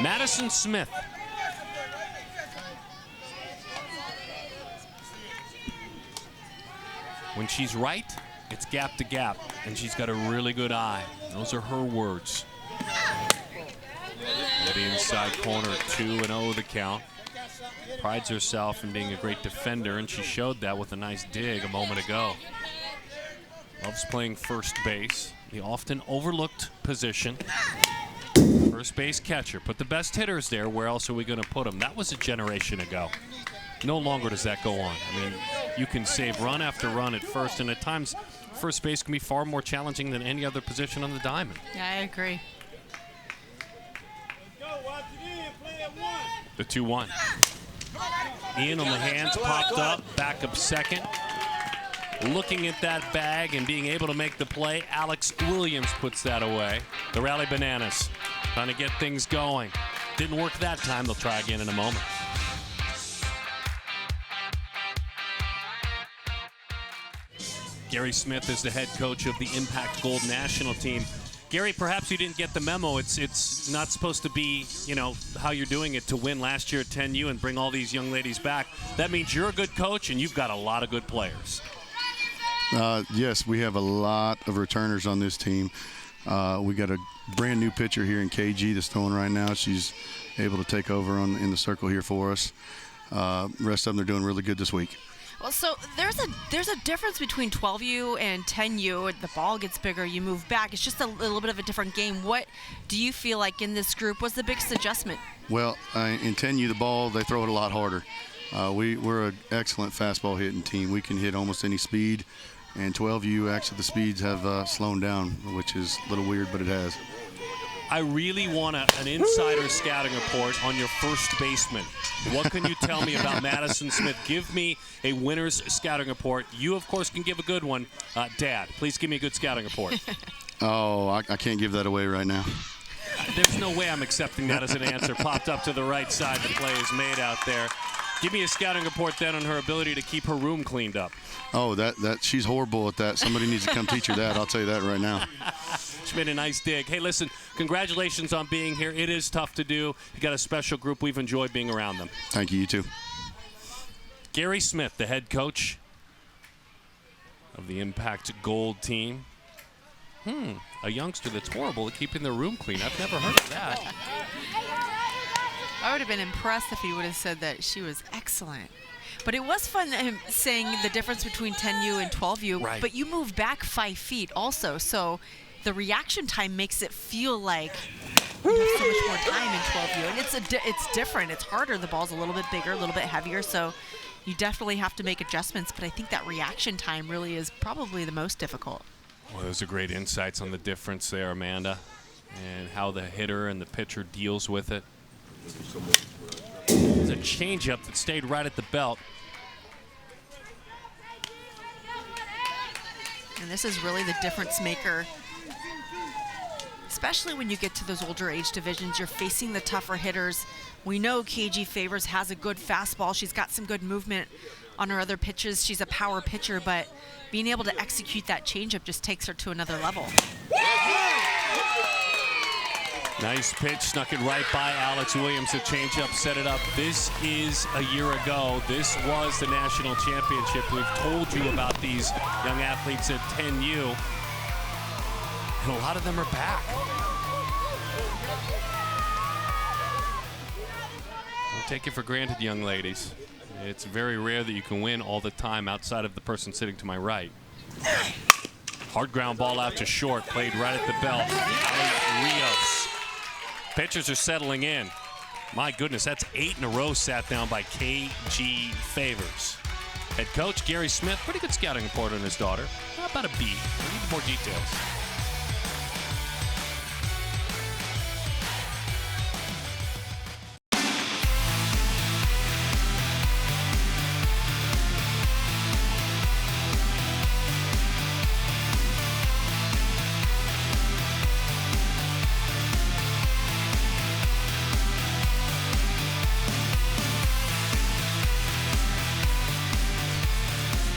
Madison Smith. When she's right, it's gap to gap, and she's got a really good eye. Those are her words. At the inside corner, 2-0 the count. Prides herself in being a great defender, and she showed that with a nice dig a moment ago. Loves playing first base, the often overlooked position. First base catcher. Put the best hitters there. Where else are we going to put them? That was a generation ago. No longer does that go on. I mean, you can save run after run at first, and at times first base can be far more challenging than any other position on the diamond. Yeah, I agree. The 2-1. Ian on the hands, popped up, back up second. Looking at that bag and being able to make the play, Alex Williams puts that away. The Rally Bananas trying to get things going. Didn't work that time. They'll try again in a moment. Gary Smith is the head coach of the Impact Gold national team. Gary, perhaps you didn't get the memo. It's not supposed to be, you know, how you're doing it to win last year at 10U and bring all these young ladies back. That means you're a good coach and you've got a lot of good players. Yes, we have a lot of returners on this team. We got a brand new pitcher here in KG that's throwing right now. She's able to take over in the circle here for us. Rest of them, they're doing really good this week. Well, so there's a difference between 12U and 10U. The ball gets bigger, you move back. It's just a little bit of a different game. What do you feel like in this group was the biggest adjustment? Well, in 10U, the ball, they throw it a lot harder. We're an excellent fastball hitting team. We can hit almost any speed. And 12U, actually, the speeds have slowed down, which is a little weird, but it has. I really want an insider scouting report on your first baseman. What can you tell me about Madison Smith? Give me a winner's scouting report. You, of course, can give a good one. Dad, please give me a good scouting report. Oh, I can't give that away right now. There's no way I'm accepting that as an answer. Popped up to the right side. The play is made out there. Give me a scouting report then on her ability to keep her room cleaned up. Oh, that she's horrible at that. Somebody needs to come teach her that. I'll tell you that right now. She made a nice dig. Hey, listen, congratulations on being here. It is tough to do. You got a special group. We've enjoyed being around them. Thank you. You too. Gary Smith, the head coach of the Impact Gold team. A youngster that's horrible at keeping their room clean. I've never heard of that. I would have been impressed if he would have said that she was excellent. But it was fun him saying the difference between 10U and 12U. Right. But you move back 5 feet also, so the reaction time makes it feel like you have so much more time in 12U. And it's different. It's harder. The ball's a little bit bigger, a little bit heavier, so you definitely have to make adjustments. But I think that reaction time really is probably the most difficult. Well, those are great insights on the difference there, Amanda, and how the hitter and the pitcher deals with it. There's a changeup that stayed right at the belt. And this is really the difference maker, especially when you get to those older age divisions. You're facing the tougher hitters. We know KG Favors has a good fastball. She's got some good movement on her other pitches. She's a power pitcher, but being able to execute that changeup just takes her to another level. Nice pitch, snuck it right by Alex Williams. The changeup set it up. This is a year ago. This was the national championship. We've told you about these young athletes at 10U, and a lot of them are back. Don't take it for granted, young ladies. It's very rare that you can win all the time outside of the person sitting to my right. Hard ground ball out to short, played right at the bell. Ali Rios. Pitchers are settling in. My goodness, that's 8 in a row sat down by KG Favors. Head coach Gary Smith, pretty good scouting report on his daughter. How about a B? We need more details.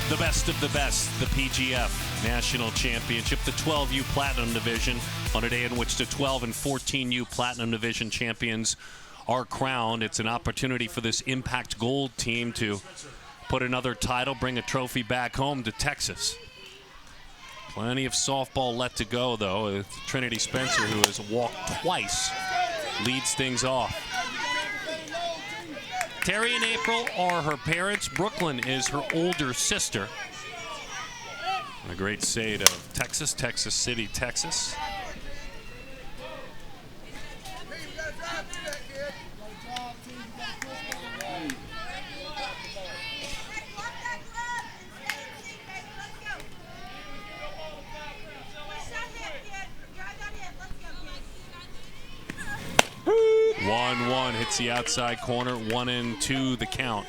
The best of the best, the PGF National Championship, the 12U Platinum Division, on a day in which the 12 and 14U Platinum Division champions are crowned. It's an opportunity for this Impact Gold team to put another title, bring a trophy back home to Texas. Plenty of softball left to go, though. Trinity Spencer, who has walked twice, leads things off. Terry and April are her parents. Brooklyn is her older sister. A great state of Texas, Texas City, Texas. Hits the outside corner, 1-2 the count.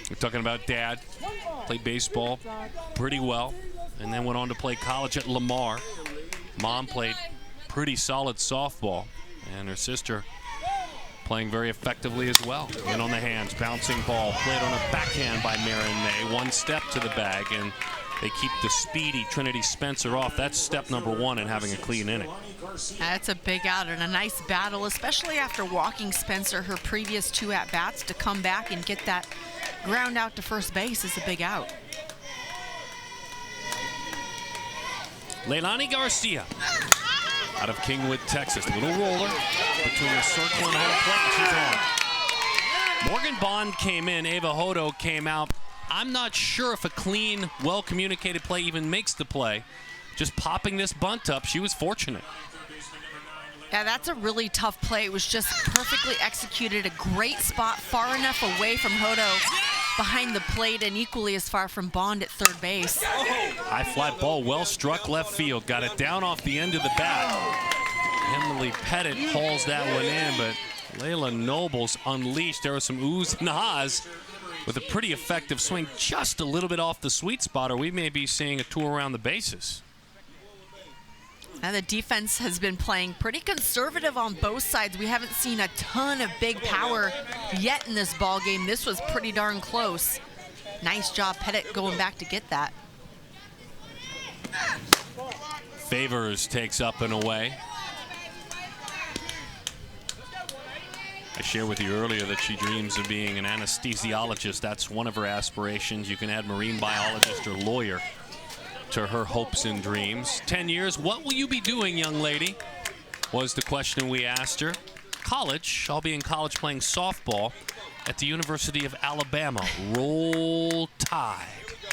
We're talking about Dad. Played baseball pretty well, and then went on to play college at Lamar. Mom played pretty solid softball, and her sister playing very effectively as well. In on the hands, bouncing ball, played on a backhand by Marin May. One step to the bag, and they keep the speedy Trinity Spencer off. That's step number one in having a clean inning. That's a big out and a nice battle, especially after walking Spencer her previous 2 at-bats. To come back and get that ground out to first base is a big out. Leilani Garcia out of Kingwood, Texas. Little roller between the circle and home plate, and she's on. Morgan Bond came in. Ava Hodo came out. I'm not sure if a clean, well-communicated play even makes the play. Just popping this bunt up, she was fortunate. Yeah, that's a really tough play. It was just perfectly executed. A great spot, far enough away from Hodo behind the plate, and equally as far from Bond at third base. High fly ball, well struck left field. Got it down off the end of the bat. Emily Pettit hauls that one in, but Layla Nobles unleashed. There was some oohs and ahs with a pretty effective swing, just a little bit off the sweet spot, or we may be seeing a tour around the bases. Now the defense has been playing pretty conservative on both sides. We haven't seen a ton of big power yet in this ball game. This was pretty darn close. Nice job, Pettit, going back to get that. Favors takes up and away. I shared with you earlier that she dreams of being an anesthesiologist. That's one of her aspirations. You can add marine biologist or lawyer to her hopes and dreams. 10 years, what will you be doing, young lady? Was the question we asked her. College, I'll be in college playing softball at the University of Alabama. Roll Tide.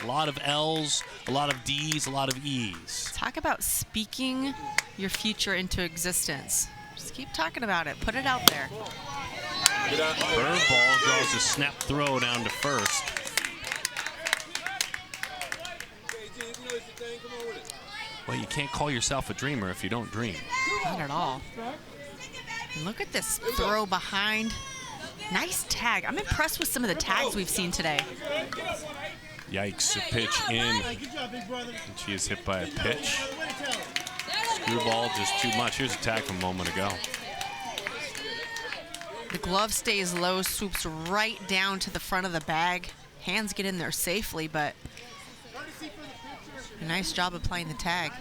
A lot of L's, a lot of D's, a lot of E's. Talk about speaking your future into existence. Just keep talking about it. Put it out there. Curveball draws a snap throw down to first. Well, you can't call yourself a dreamer if you don't dream. Not at all. Look at this throw behind. Nice tag. I'm impressed with some of the tags we've seen today. Yikes, a pitch in. And she is hit by a pitch. Screwball just too much. Here's a tag from a moment ago. The glove stays low, swoops right down to the front of the bag. Hands get in there safely, but a nice job of playing the tag.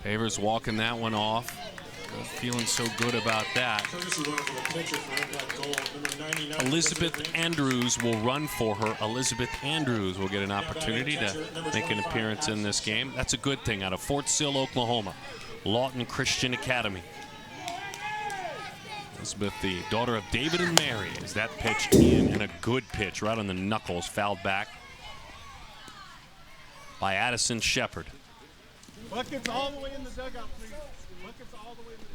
Favors walking that one off. Feeling so good about that. Elizabeth Andrews will run for her. Elizabeth Andrews will get an opportunity to make an appearance in this game. That's a good thing out of Fort Sill, Oklahoma. Lawton Christian Academy. Elizabeth, the daughter of David and Mary, is that pitch in, and a good pitch right on the knuckles, fouled back by Addison Shepard. Buckets all the way in the dugout, please. Buckets all the way in the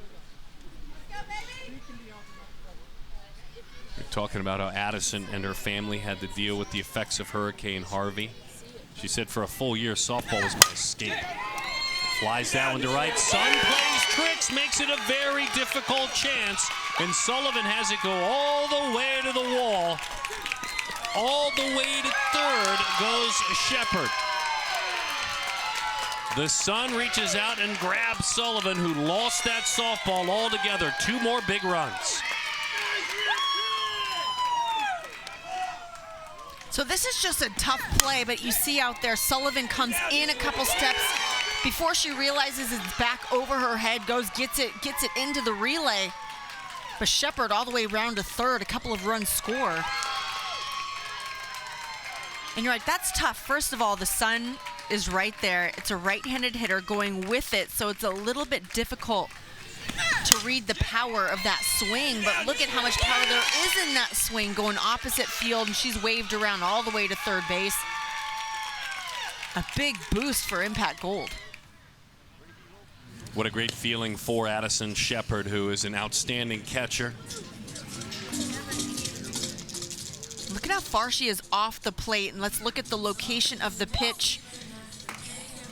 dugout. You're talking about how Addison and her family had to deal with the effects of Hurricane Harvey. She said for a full year, softball was my escape. Flies that one to right. Sun plays tricks, makes it a very difficult chance. And Sullivan has it go all the way to the wall. All the way to third goes Shepard. The Sun reaches out and grabs Sullivan, who lost that softball altogether. 2 more big runs. So this is just a tough play, but you see out there, Sullivan comes in a couple steps before she realizes it's back over her head, gets it into the relay. But Shepard all the way around to third, a couple of runs score. And you're right, that's tough. First of all, the Sun is right there. It's a right-handed hitter going with it, so it's a little bit difficult to read the power of that swing. But look at how much power there is in that swing going opposite field, and she's waved around all the way to third base. A big boost for Impact Gold. What a great feeling for Addison Shepard, who is an outstanding catcher. Look at how far she is off the plate, and let's look at the location of the pitch.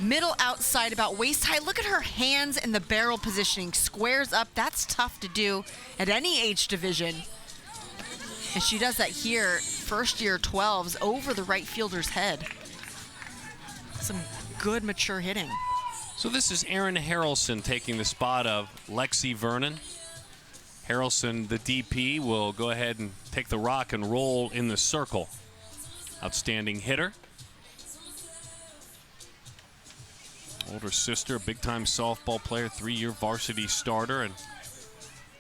Middle outside, about waist high. Look at her hands and the barrel positioning. Squares up. That's tough to do at any age division. And she does that here, first year 12s, over the right fielder's head. Some good mature hitting. So this is Erin Harrelson taking the spot of Lexi Vernon. Harrelson, the DP, will go ahead and take the rock and roll in the circle. Outstanding hitter. Older sister, big-time softball player, 3-year varsity starter. And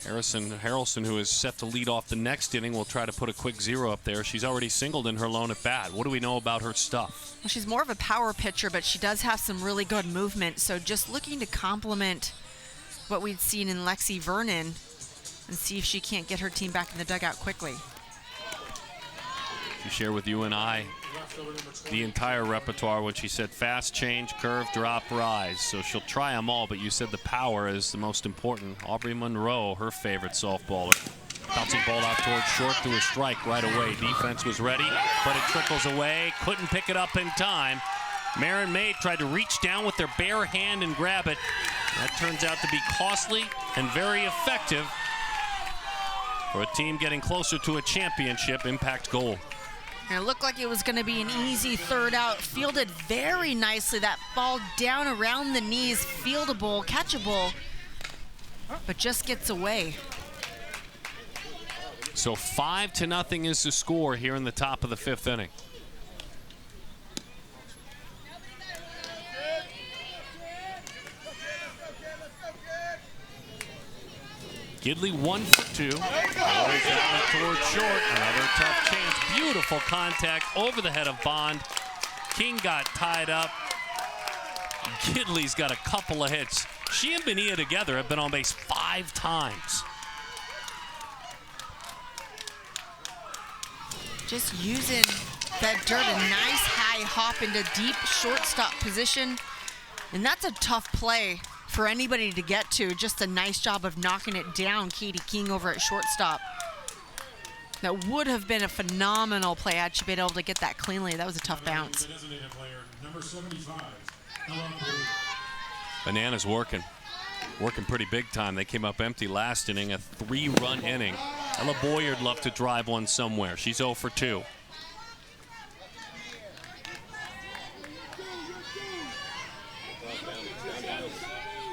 Harrelson, who is set to lead off the next inning, will try to put a quick 0 up there. She's already singled in her lone at bat. What do we know about her stuff? Well, she's more of a power pitcher, but she does have some really good movement. So just looking to complement what we'd seen in Lexi Vernon and see if she can't get her team back in the dugout quickly. She shared with you and I the entire repertoire when she said fast, change, curve, drop, rise. So she'll try them all, but you said the power is the most important. Aubrey Monroe, her favorite softballer. Bouncing ball out towards short, through a strike right away. Defense was ready, but it trickles away. Couldn't pick it up in time. Marin May tried to reach down with their bare hand and grab it. That turns out to be costly and very effective for a team getting closer to a championship. Impact Gold. And it looked like it was going to be an easy third out. Fielded very nicely. That ball down around the knees, fieldable, catchable, but just gets away. So 5-0 is the score here in the top of the 5th inning. Gidley 1 for 2. Always that one towards short. Another tough chance. Beautiful contact over the head of Bond. King got tied up. Gidley's got a couple of hits. She and Bonilla together have been on base 5 times. Just using that dirt, a nice high hop into deep shortstop position. And that's a tough play for anybody to get to. Just a nice job of knocking it down, Katie King over at shortstop. That would have been a phenomenal play had she been able to get that cleanly. That was a tough bounce. Number 75, Bananas working pretty big time. They came up empty last inning, a 3-run inning. Ella Boyard loved to drive one somewhere. She's 0 for 2.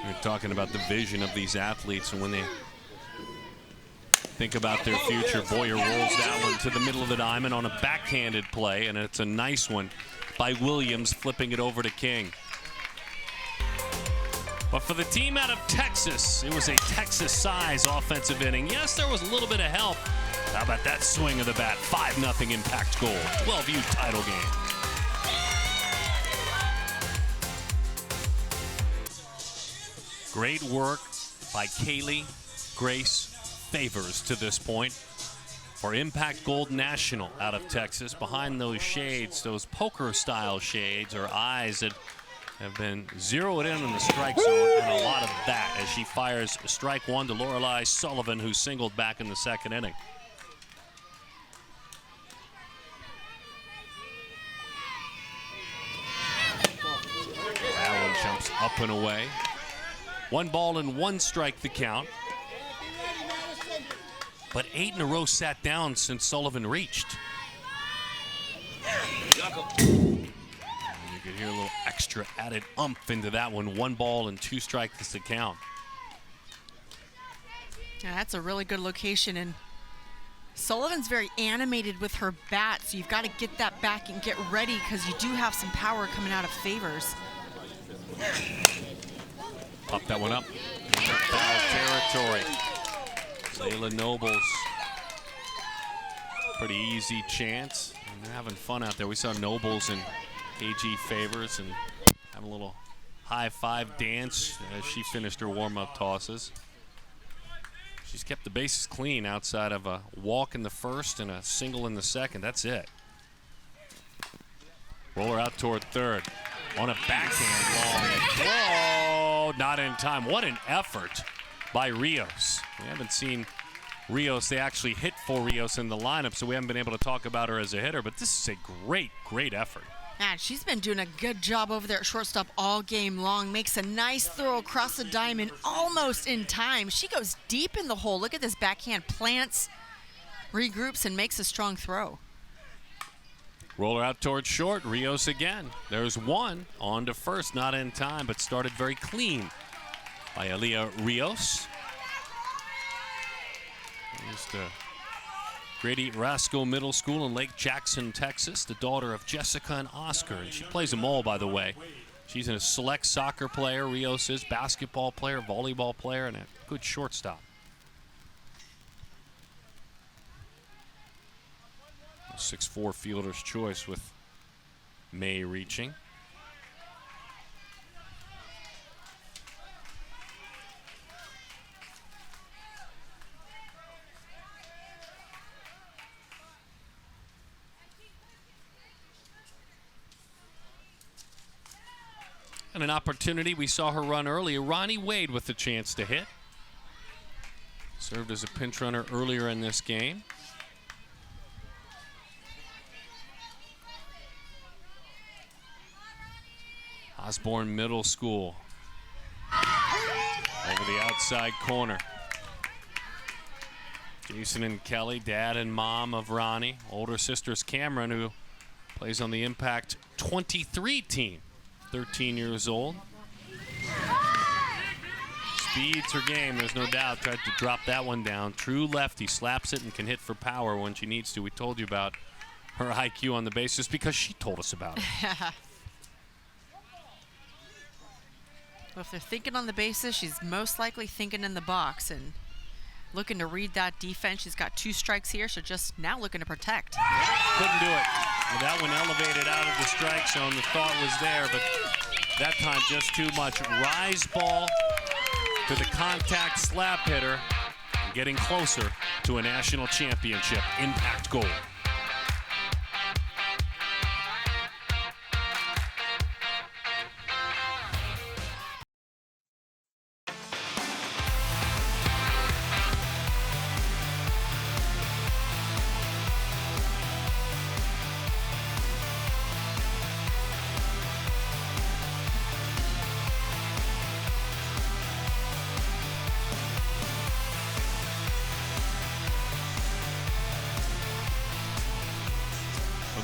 We're talking about the vision of these athletes, and when they think about their future, Boyer rolls that one to the middle of the diamond on a backhanded play, and it's a nice one by Williams, flipping it over to King. But for the team out of Texas, it was a Texas-size offensive inning. Yes, there was a little bit of help. How about that swing of the bat? 5-0 Impact Gold. 12U title game. Great work by Kaylee Grace Favors to this point for Impact Gold National out of Texas. Behind those shades, those poker-style shades, or eyes that have been zeroed in on the strike zone, and a lot of that as she fires strike one to Lorelei Sullivan, who singled back in the second inning. That one jumps up and away. 1 ball and 1 strike the count. But 8 in a row sat down since Sullivan reached. You could hear a little extra added umph into that one. 1 ball and 2 strikes to count. Yeah, that's a really good location, and Sullivan's very animated with her bat, so you've got to get that back and get ready because you do have some power coming out of Favors. Pop that one up. Foul territory. Layla Nobles. Pretty easy chance. And they're having fun out there. We saw Nobles and KG Favors and having a little high-five dance as she finished her warm-up tosses. She's kept the bases clean outside of a walk in the first and a single in the second. That's it. Roller out toward third. On a backhand long. Whoa, not in time. What an effort by Rios. We haven't seen Rios. They actually hit for Rios in the lineup, so we haven't been able to talk about her as a hitter, but this is a great, great effort. Man, she's been doing a good job over there at shortstop all game long. Makes a nice throw across the diamond almost in time. She goes deep in the hole. Look at this backhand, plants, regroups, and makes a strong throw. Roller out towards short. Rios again. There's one on to first, not in time, but started very clean by Aaliyah Rios. Used to Grady Rasco Middle School in Lake Jackson, Texas, the daughter of Jessica and Oscar. And she plays them all, by the way. She's a select soccer player. Rios is basketball player, volleyball player, and a good shortstop. 6'4" fielder's choice with May reaching. And an opportunity, we saw her run earlier. Ronnie Wade with the chance to hit. Served as a pinch runner earlier in this game. Osborne Middle School. Over the outside corner. Jason and Kelly, dad and mom of Ronnie. Older sister's Cameron, who plays on the Impact 23 team. 13 years old. Speed's her game, there's no doubt. Tried to drop that one down. True lefty, slaps it and can hit for power when she needs to. We told you about her IQ on the bases because she told us about it. Well, if they're thinking on the bases, she's most likely thinking in the box and looking to read that defense. She's got 2 strikes here, so just now looking to protect. Couldn't do it. Well, that one elevated out of the strike zone. The thought was there, but that time just too much. Rise ball to the contact slap hitter, getting closer to a national championship. Impact Gold.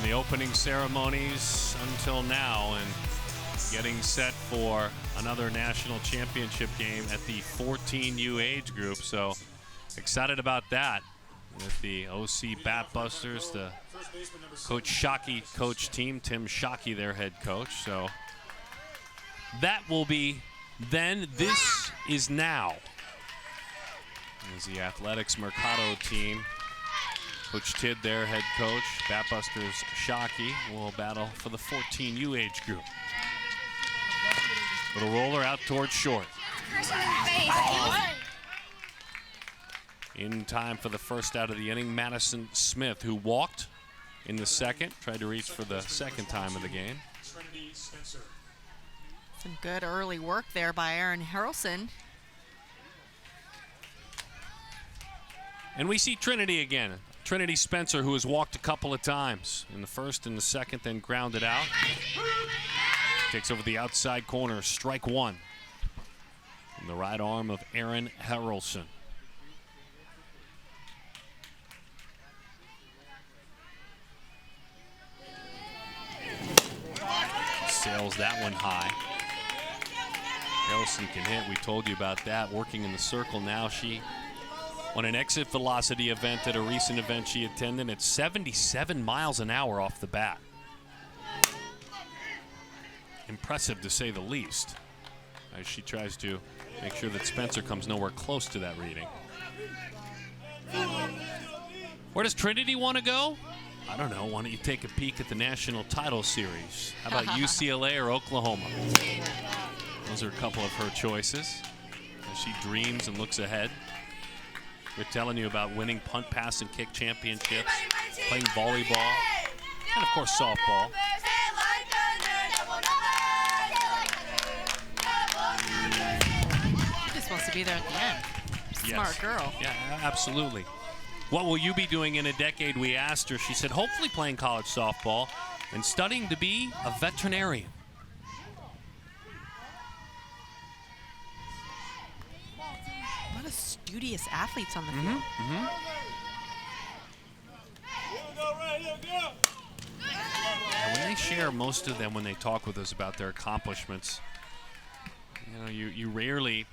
The opening ceremonies until now, and getting set for another national championship game at the 14U age group. So excited about that with the OC Batbusters, the Coach Shockey coach team, Tim Shockey, their head coach. So that will be then. This is now. As the Athletics Mercado team, Coach Tidd, their head coach, Batbusters Shockey, will battle for the 14U age group. Little roller out towards short. In time for the first out of the inning, Madison Smith, who walked in the second, tried to reach for the second time of the game. Some good early work there by Aaron Harrelson. And we see Trinity again. Trinity Spencer, who has walked a couple of times in the first and the second, then grounded out. Takes over the outside corner, strike one. In the right arm of Aaron Harrelson. Sails that one high. Harrelson can hit. We told you about that. Working in the circle now. She won an exit velocity event at a recent event she attended at 77 miles an hour off the bat. Impressive to say the least, as she tries to make sure that Spencer comes nowhere close to that reading. Where does Trinity want to go? I don't know. Why don't you take a peek at the national title series? How about UCLA or Oklahoma? Those are a couple of her choices as she dreams and looks ahead. We're telling you about winning punt, pass, and kick championships, playing volleyball, and of course softball. She just wants to be there at the end. Smart Yes. girl. Yeah, absolutely. What will you be doing in a decade, we asked her. She said, hopefully playing college softball and studying to be a veterinarian. A lot of studious athletes on the field. And when they share, most of them, when they talk with us about their accomplishments, you know, you rarely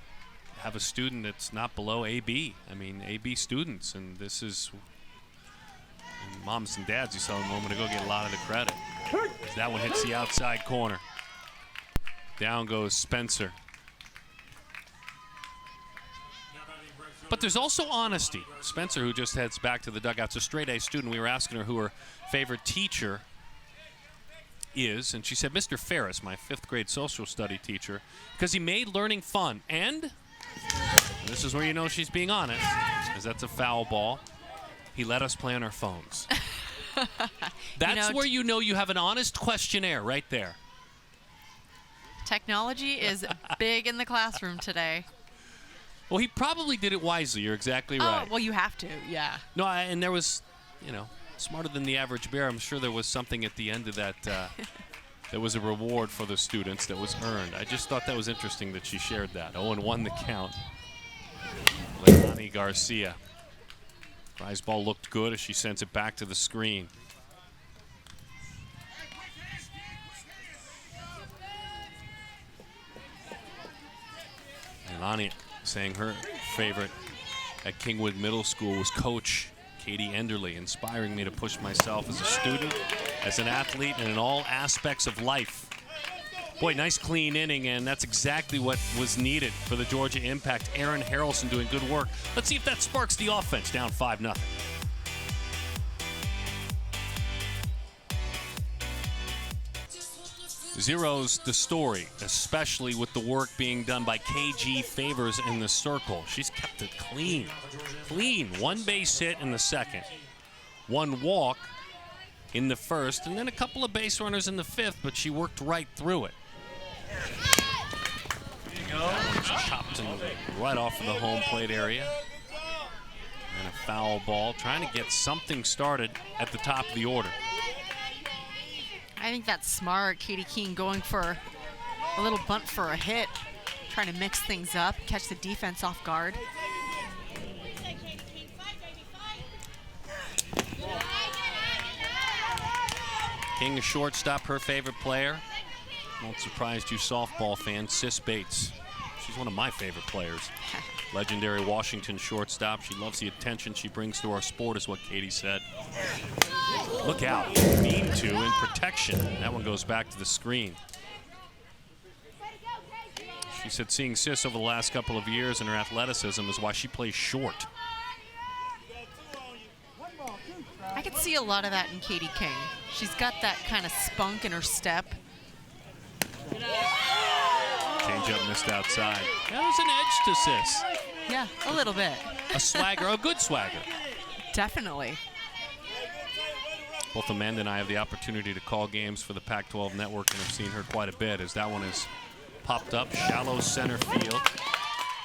have a student that's not below AB. I mean, AB students, and this is, and moms and dads, you saw a moment ago, get a lot of the credit. That one hits the outside corner. Down goes Spencer. But there's also honesty. Spencer, who just heads back to the dugout, is a straight A student. We were asking her who her favorite teacher is, and she said, Mr. Ferris, my 5th grade social study teacher, because he made learning fun. And this is where you know she's being honest, because that's a foul ball. He let us play on our phones. That's where you know you have an honest questionnaire right there. Technology is big in the classroom today. Well, he probably did it wisely. You're exactly right. Oh, well, you have to, yeah. No, and there was, you know, smarter than the average bear. I'm sure there was something at the end of that that was a reward for the students that was earned. I just thought that was interesting that she shared that. 0-1 the count. Leilani Garcia. Rise ball looked good as she sends it back to the screen. Leilani saying her favorite at Kingwood Middle School was Coach Katie Enderly, inspiring me to push myself as a student, as an athlete, and in all aspects of life. Boy, nice clean inning, and that's exactly what was needed for the Georgia Impact. Aaron Harrelson doing good work. Let's see if that sparks the offense, down 5-0. Zero's the story, especially with the work being done by KG Favors in the circle. She's kept it clean. Clean. 1 base hit in the second. 1 walk in the first, and then a couple of base runners in the 5th, but she worked right through it. Chopped in right off of the home plate area. And a foul ball, trying to get something started at the top of the order. I think that's smart. Katie Keene going for a little bunt for a hit, trying to mix things up, catch the defense off guard. King, a shortstop, her favorite player. Won't surprise you softball fans, Sis Bates. She's one of my favorite players. Legendary Washington shortstop. She loves the attention she brings to our sport, is what Katie said. Look out. Mean to in protection. That one goes back to the screen. She said seeing Sis over the last couple of years and her athleticism is why she plays short. I could see a lot of that in Katie King. She's got that kind of spunk in her step. Changeup missed outside. That was an edge to Sis. Yeah, a little bit. A swagger, a good swagger. Definitely. Both Amanda and I have the opportunity to call games for the Pac-12 network and have seen her quite a bit as that one has popped up. Shallow center field.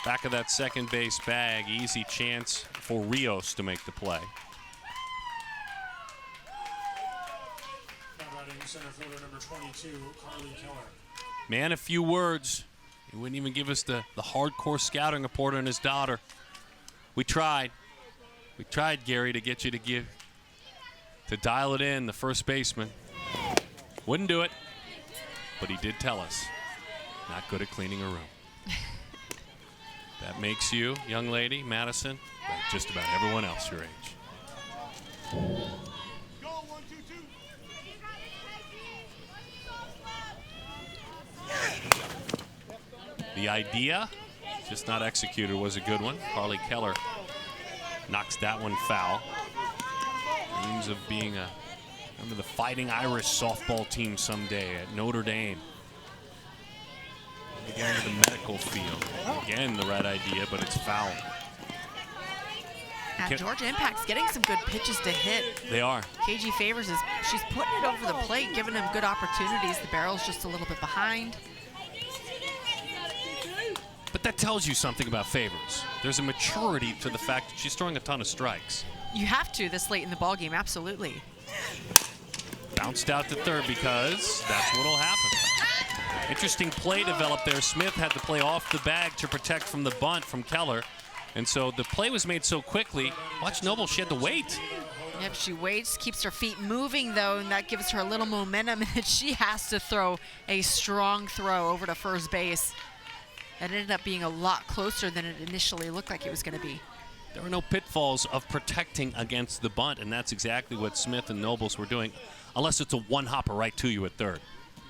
Back of that second base bag. Easy chance for Rios to make the play. Now batting center fielder number 22, Carly Keller. Man, a few words. He wouldn't even give us the hardcore scouting report on his daughter. We tried. We tried, Gary, to get you to dial it in, the first baseman. Wouldn't do it, but he did tell us, not good at cleaning a room. That makes you, young lady, Madison, like just about everyone else your age. The idea, just not executed, was a good one. Carly Keller knocks that one foul. Dreams of being under the Fighting Irish softball team someday at Notre Dame. Again to the medical field. Again, the right idea, but it's foul. And Georgia Impact's getting some good pitches to hit. They are. KG Favors she's putting it over the plate, giving him good opportunities. The barrel's just a little bit behind. But that tells you something about Favors. There's a maturity to the fact that she's throwing a ton of strikes. You have to this late in the ballgame, absolutely. Bounced out to third because that's what'll happen. Interesting play developed there. Smith had to play off the bag to protect from the bunt from Keller. And so the play was made so quickly. Watch Noble, she had to wait. Yep, she waits, keeps her feet moving though, and that gives her a little momentum, and she has to throw a strong throw over to first base. It ended up being a lot closer than it initially looked like it was going to be. There were no pitfalls of protecting against the bunt, and that's exactly what Smith and Nobles were doing, unless it's a one-hopper right to you at third.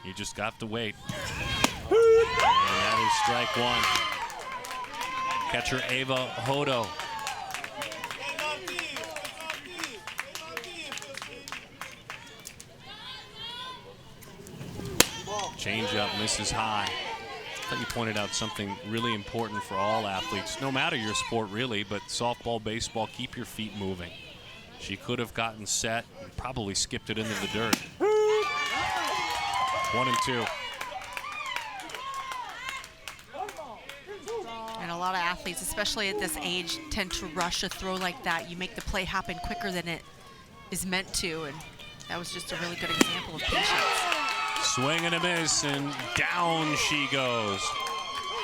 You just got to wait. And that is strike one. Catcher Ava Hodo. Changeup misses high. I thought you pointed out something really important for all athletes, no matter your sport really, but softball, baseball, keep your feet moving. She could have gotten set and probably skipped it into the dirt. 1-2. And a lot of athletes, especially at this age, tend to rush a throw like that. You make the play happen quicker than it is meant to, and that was just a really good example of patience. Swing and a miss, and down she goes.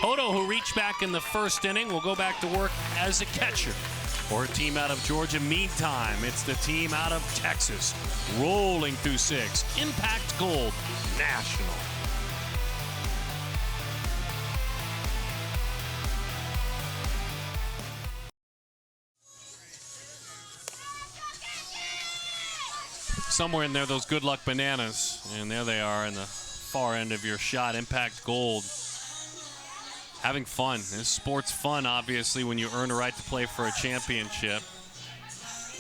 Hodo, who reached back in the first inning, will go back to work as a catcher for her team out of Georgia. Meantime, it's the team out of Texas, rolling through 6. Impact Gold National. Somewhere in there, those good luck bananas, and there they are in the far end of your shot. Impact Gold. Having fun. This sport's fun, obviously, when you earn a right to play for a championship.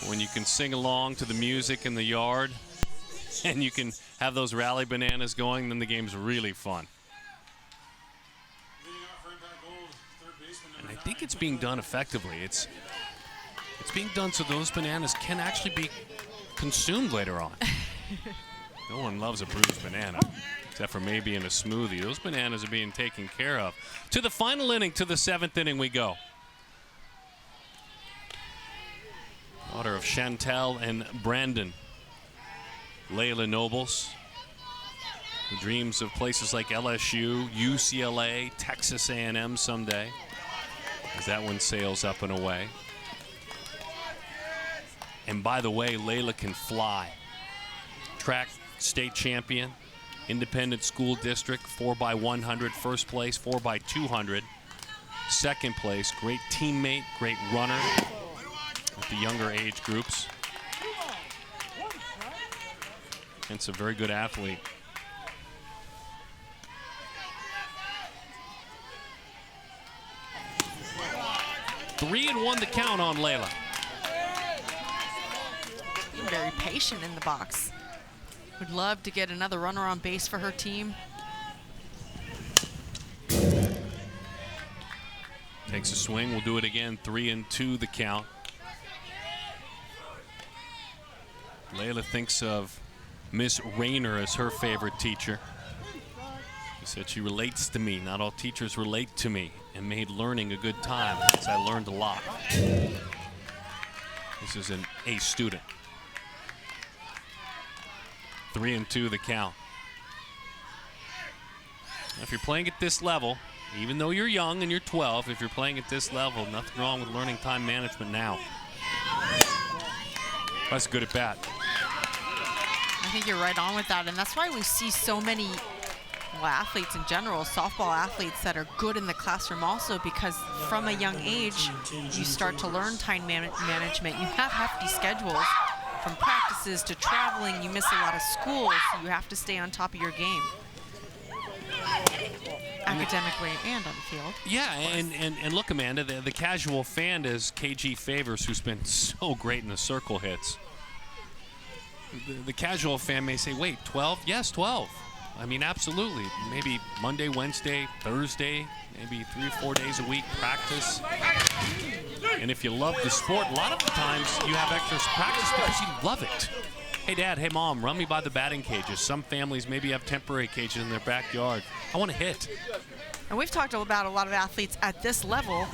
When you can sing along to the music in the yard, and you can have those rally bananas going, then the game's really fun. And I think it's being done effectively. It's being done so those bananas can actually be consumed later on. No one loves a bruised banana, except for maybe in a smoothie. Those bananas are being taken care of. To the final inning, to the 7th inning we go. Daughter of Chantel and Brandon. Layla Nobles, who dreams of places like LSU, UCLA, Texas A&M someday, as that one sails up and away. And by the way, Layla can fly. Track state champion, independent school district, 4x100, first place, 4x200, second place. Great teammate, great runner at the younger age groups. It's a very good athlete. Three and one to count on Layla. Very patient in the box. Would love to get another runner on base for her team. Takes a swing. We'll do it again. 3-2 the count. Layla thinks of Miss Rayner as her favorite teacher. She said she relates to me. Not all teachers relate to me, and made learning a good time because I learned a lot. This is an A student. 3-2 the count. If you're playing at this level, even though you're young and you're 12, if you're playing at this level, nothing wrong with learning time management now. That's good at bat. I think you're right on with that, and that's why we see so many athletes in general, softball athletes that are good in the classroom also, because from a young age, you start to learn time management. You have hefty schedules from practices to traveling. You miss a lot of school, so you have to stay on top of your game. Academically and on the field. Yeah, and look, Amanda, the casual fan is KG Favors, who's been so great in the circle hits. The casual fan may say, wait, 12? Yes, 12. I mean, absolutely. Maybe Monday, Wednesday, Thursday, maybe 3 or 4 days a week practice. And if you love the sport, a lot of the times you have extra practice because you love it. Hey, Dad, hey, Mom, run me by the batting cages. Some families maybe have temporary cages in their backyard. I want to hit. And we've talked about a lot of athletes at this level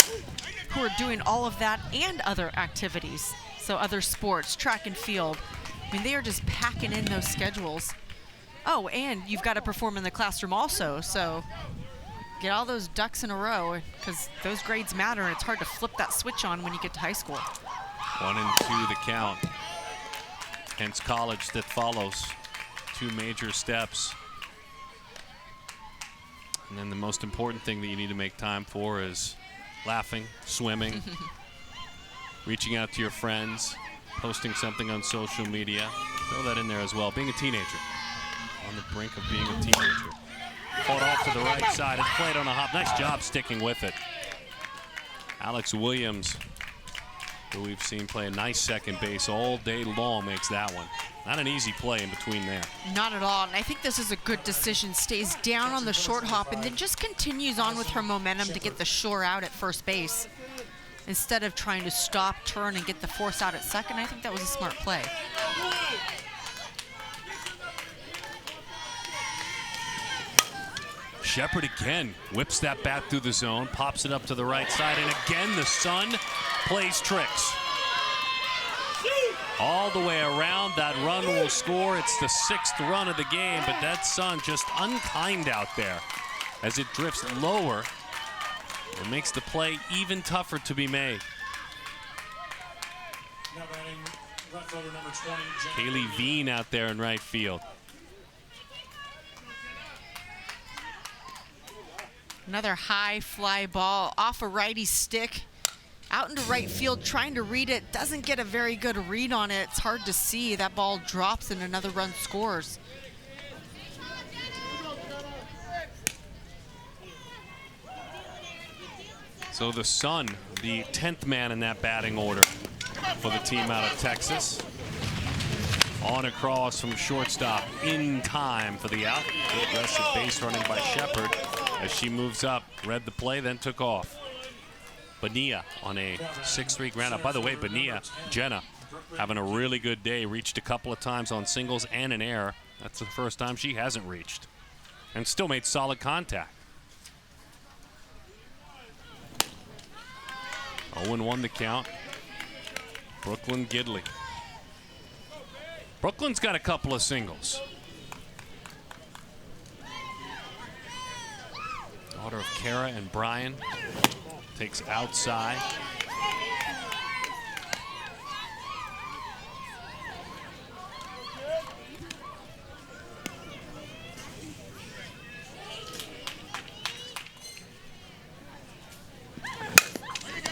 who are doing all of that and other activities. So other sports, track and field. I mean, they are just packing in those schedules. Oh, and you've got to perform in the classroom also. So get all those ducks in a row, because those grades matter, and it's hard to flip that switch on when you get to high school. 1-2 the count. Hence college that follows. 2 major steps. And then the most important thing that you need to make time for is laughing, swimming, reaching out to your friends, posting something on social media. Throw that in there as well. Being a teenager. On the brink of being a teenager. Fought off to the right side and played on a hop. Nice job sticking with it. Alex Williams, who we've seen play a nice second base all day long, makes that one. Not an easy play in between there. Not at all, and I think this is a good decision. Stays down on the short hop and then just continues on with her momentum to get the shore out at first base. Instead of trying to stop, turn, and get the force out at second, I think that was a smart play. Shepard again whips that bat through the zone, pops it up to the right side, and again the Sun plays tricks. All the way around, that run will score. It's the 6th run of the game, but that Sun just unkind out there as it drifts lower. It makes the play even tougher to be made. Now batting left fielder number 20, Kaylee Veen out there in right field. Another high fly ball off a righty stick. Out into right field, trying to read it. Doesn't get a very good read on it. It's hard to see. That ball drops and another run scores. So the Sun, the 10th man in that batting order for the team out of Texas. On across from shortstop in time for the out. Good aggressive base running by Shepard as she moves up. Read the play, then took off. Bonilla on a 6-3 ground out. By the way, Bonilla, Jenna, having a really good day. Reached a couple of times on singles and an error. That's the first time she hasn't reached. And still made solid contact. 0-1 the count. Brooklyn Gidley. Brooklyn's got a couple of singles. Daughter of Kara and Brian. Takes outside.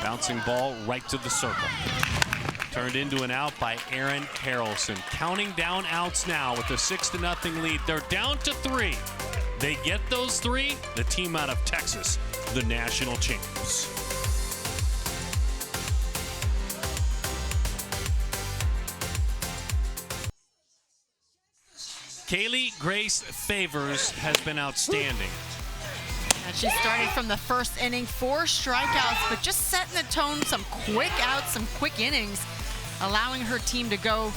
Bouncing ball right to the circle. Turned into an out by Aaron Harrelson. Counting down outs now with a 6-0 lead. They're down to 3. They get those 3, the team out of Texas, the national champs. Kaylee Grace Favors has been outstanding. And she started from the first inning, 4 strikeouts, but just setting the tone, some quick outs, some quick innings, allowing her team to go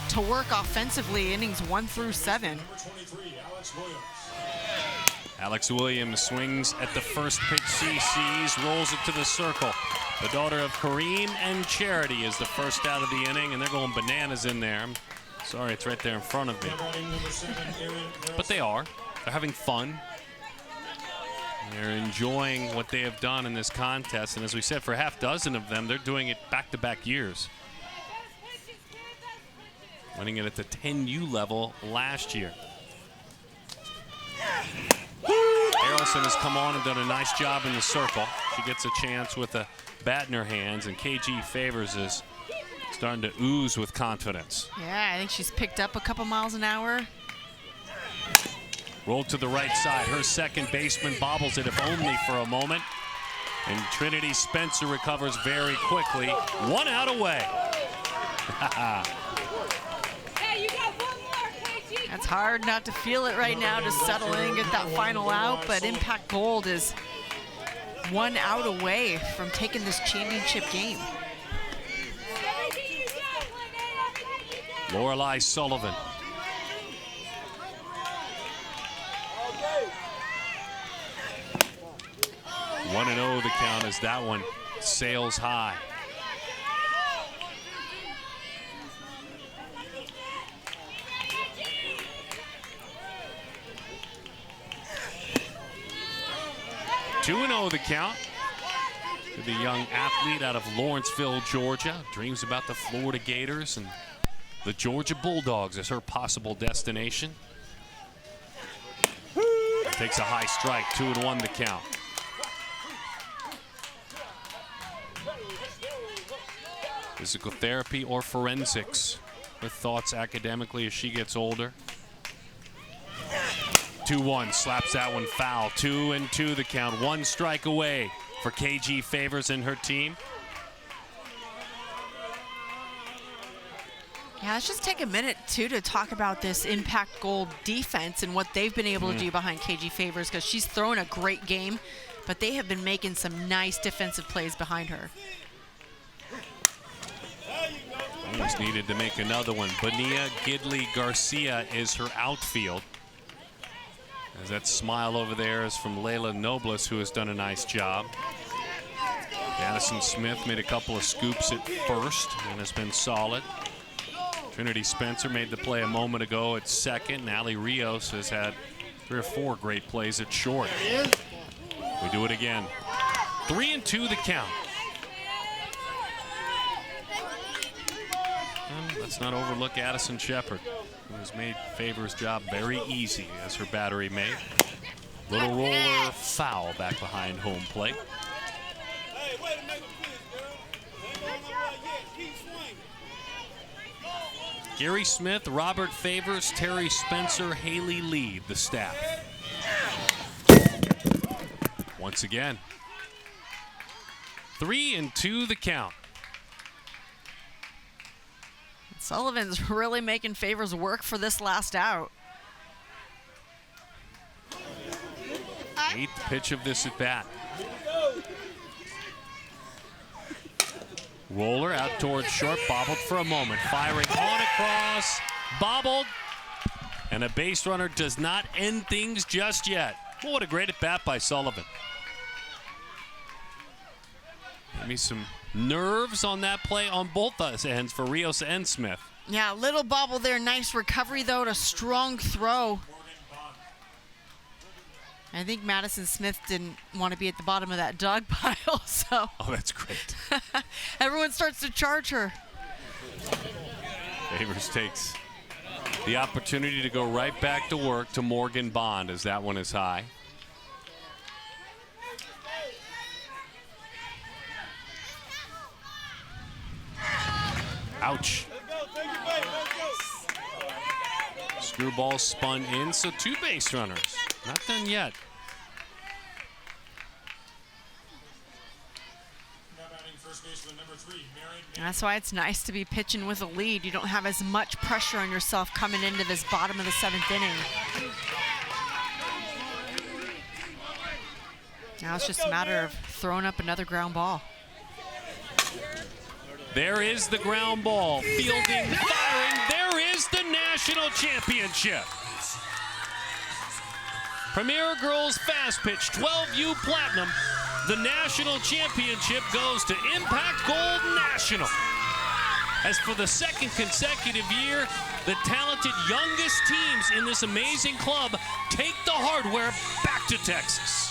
to work offensively, innings 1 through 7. Number 23, Alex Williams. Alex Williams swings at the first pitch she sees, rolls it to the circle. The daughter of Kareem and Charity is the first out of the inning, and they're going bananas in there. I'm sorry, it's right there in front of me. But they are. They're having fun. They're enjoying what they have done in this contest. And as we said, for half dozen of them, they're doing it back-to-back years. Winning it at the 10U level last year. Harrelson has come on and done a nice job in the circle. She gets a chance with a bat in her hands, and KG Favors is starting to ooze with confidence. Yeah, I think she's picked up a couple miles an hour. Rolled to the right side. Her second baseman bobbles it, if only for a moment. And Trinity Spencer recovers very quickly. 1 out away. That's hard not to feel it right now, to settle in and get that final out, but Impact Gold is 1 out away from taking this championship game. Lorelei Sullivan. Okay. 1-0 the count as that one sails high. Two 2-0 the count to the young athlete out of Lawrenceville, Georgia. Dreams about the Florida Gators and the Georgia Bulldogs as her possible destination. Takes a high strike, 2-1 the count. Physical therapy or forensics? Her thoughts academically as she gets older. 2-1, slaps that one foul. 2-2 the count. 1 strike away for KG Favors and her team. Yeah, let's just take a minute, too, to talk about this Impact Gold defense and what they've been able to do behind KG Favors, because she's thrown a great game, but they have been making some nice defensive plays behind her. Almost needed to make another one. Bonilla Gidley Garcia is her outfield. As that smile over there is from Layla Nobles, who has done a nice job. Madison Smith made a couple of scoops at first and has been solid. Trinity Spencer made the play a moment ago at second. And Allie Rios has had 3 or 4 great plays at short. We do it again. 3-2 the count. And let's not overlook Addison Shepard, who has made Favors' job very easy as her battery mate. Little roller foul back behind home plate. Gary Smith, Robert Favors, Terry Spencer, Haley Lee, the staff. Once again. 3-2 the count. Sullivan's really making Favors work for this last out. 8th pitch of this at bat. Roller out towards short, bobbled for a moment. Firing on across, bobbled, and a base runner does not end things just yet. Well, what a great at bat by Sullivan. Maybe some nerves on that play on both ends for Rios and Smith. Yeah, little bobble there. Nice recovery, though, to strong throw. I think Madison Smith didn't want to be at the bottom of that dog pile, so. Oh, that's great. Everyone starts to charge her. Favors takes the opportunity to go right back to work to Morgan Bond as that one is high. Ouch. Screwball spun in, so 2 base runners. Not done yet. That's why it's nice to be pitching with a lead. You don't have as much pressure on yourself coming into this bottom of the 7th inning. Now it's just a matter of throwing up another ground ball. There is the ground ball. Fielding, firing. There is the national championship. Premier Girls Fastpitch 12U Platinum. The national championship goes to Impact Gold National. As for the second consecutive year, the talented youngest teams in this amazing club take the hardware back to Texas.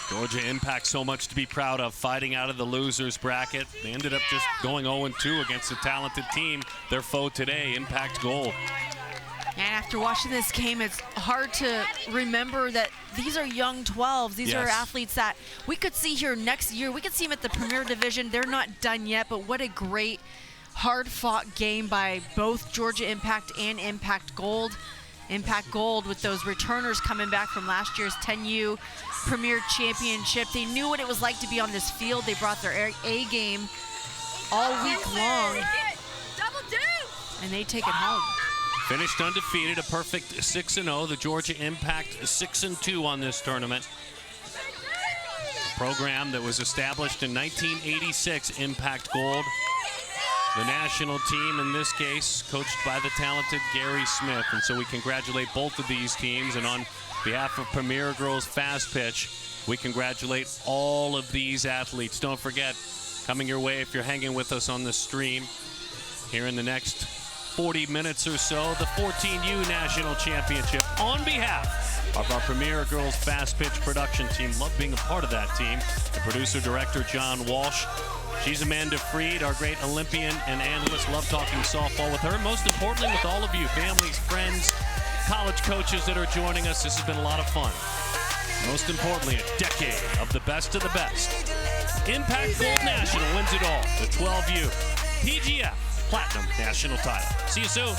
Georgia Impact so much to be proud of, fighting out of the losers bracket. They ended up just going 0-2 against a talented team. Their foe today, Impact Gold. And after watching this game, it's hard to remember that these are young 12s. These are athletes that we could see here next year. We could see them at the Premier Division. They're not done yet, but what a great, hard-fought game by both Georgia Impact and Impact Gold. Impact Gold with those returners coming back from last year's 10U Premier Championship. They knew what it was like to be on this field. They brought their A game all week long, and they take it home. Finished undefeated, a perfect 6-0. The Georgia Impact 6-2 on this tournament. A program that was established in 1986, Impact Gold. The national team, in this case, coached by the talented Gary Smith. And so we congratulate both of these teams. And on behalf of Premier Girls Fastpitch, we congratulate all of these athletes. Don't forget, coming your way if you're hanging with us on the stream, here in the next 40 minutes or so, the 14U National Championship. On behalf of our Premier Girls Fastpitch production team, love being a part of that team. The producer-director, John Walsh. She's Amanda Freed, our great Olympian and analyst. Love talking softball with her. Most importantly, with all of you, families, friends, college coaches that are joining us. This has been a lot of fun. Most importantly, a decade of the best of the best. Impact Gold National wins it all. The 12U PGF Platinum National title. See you soon.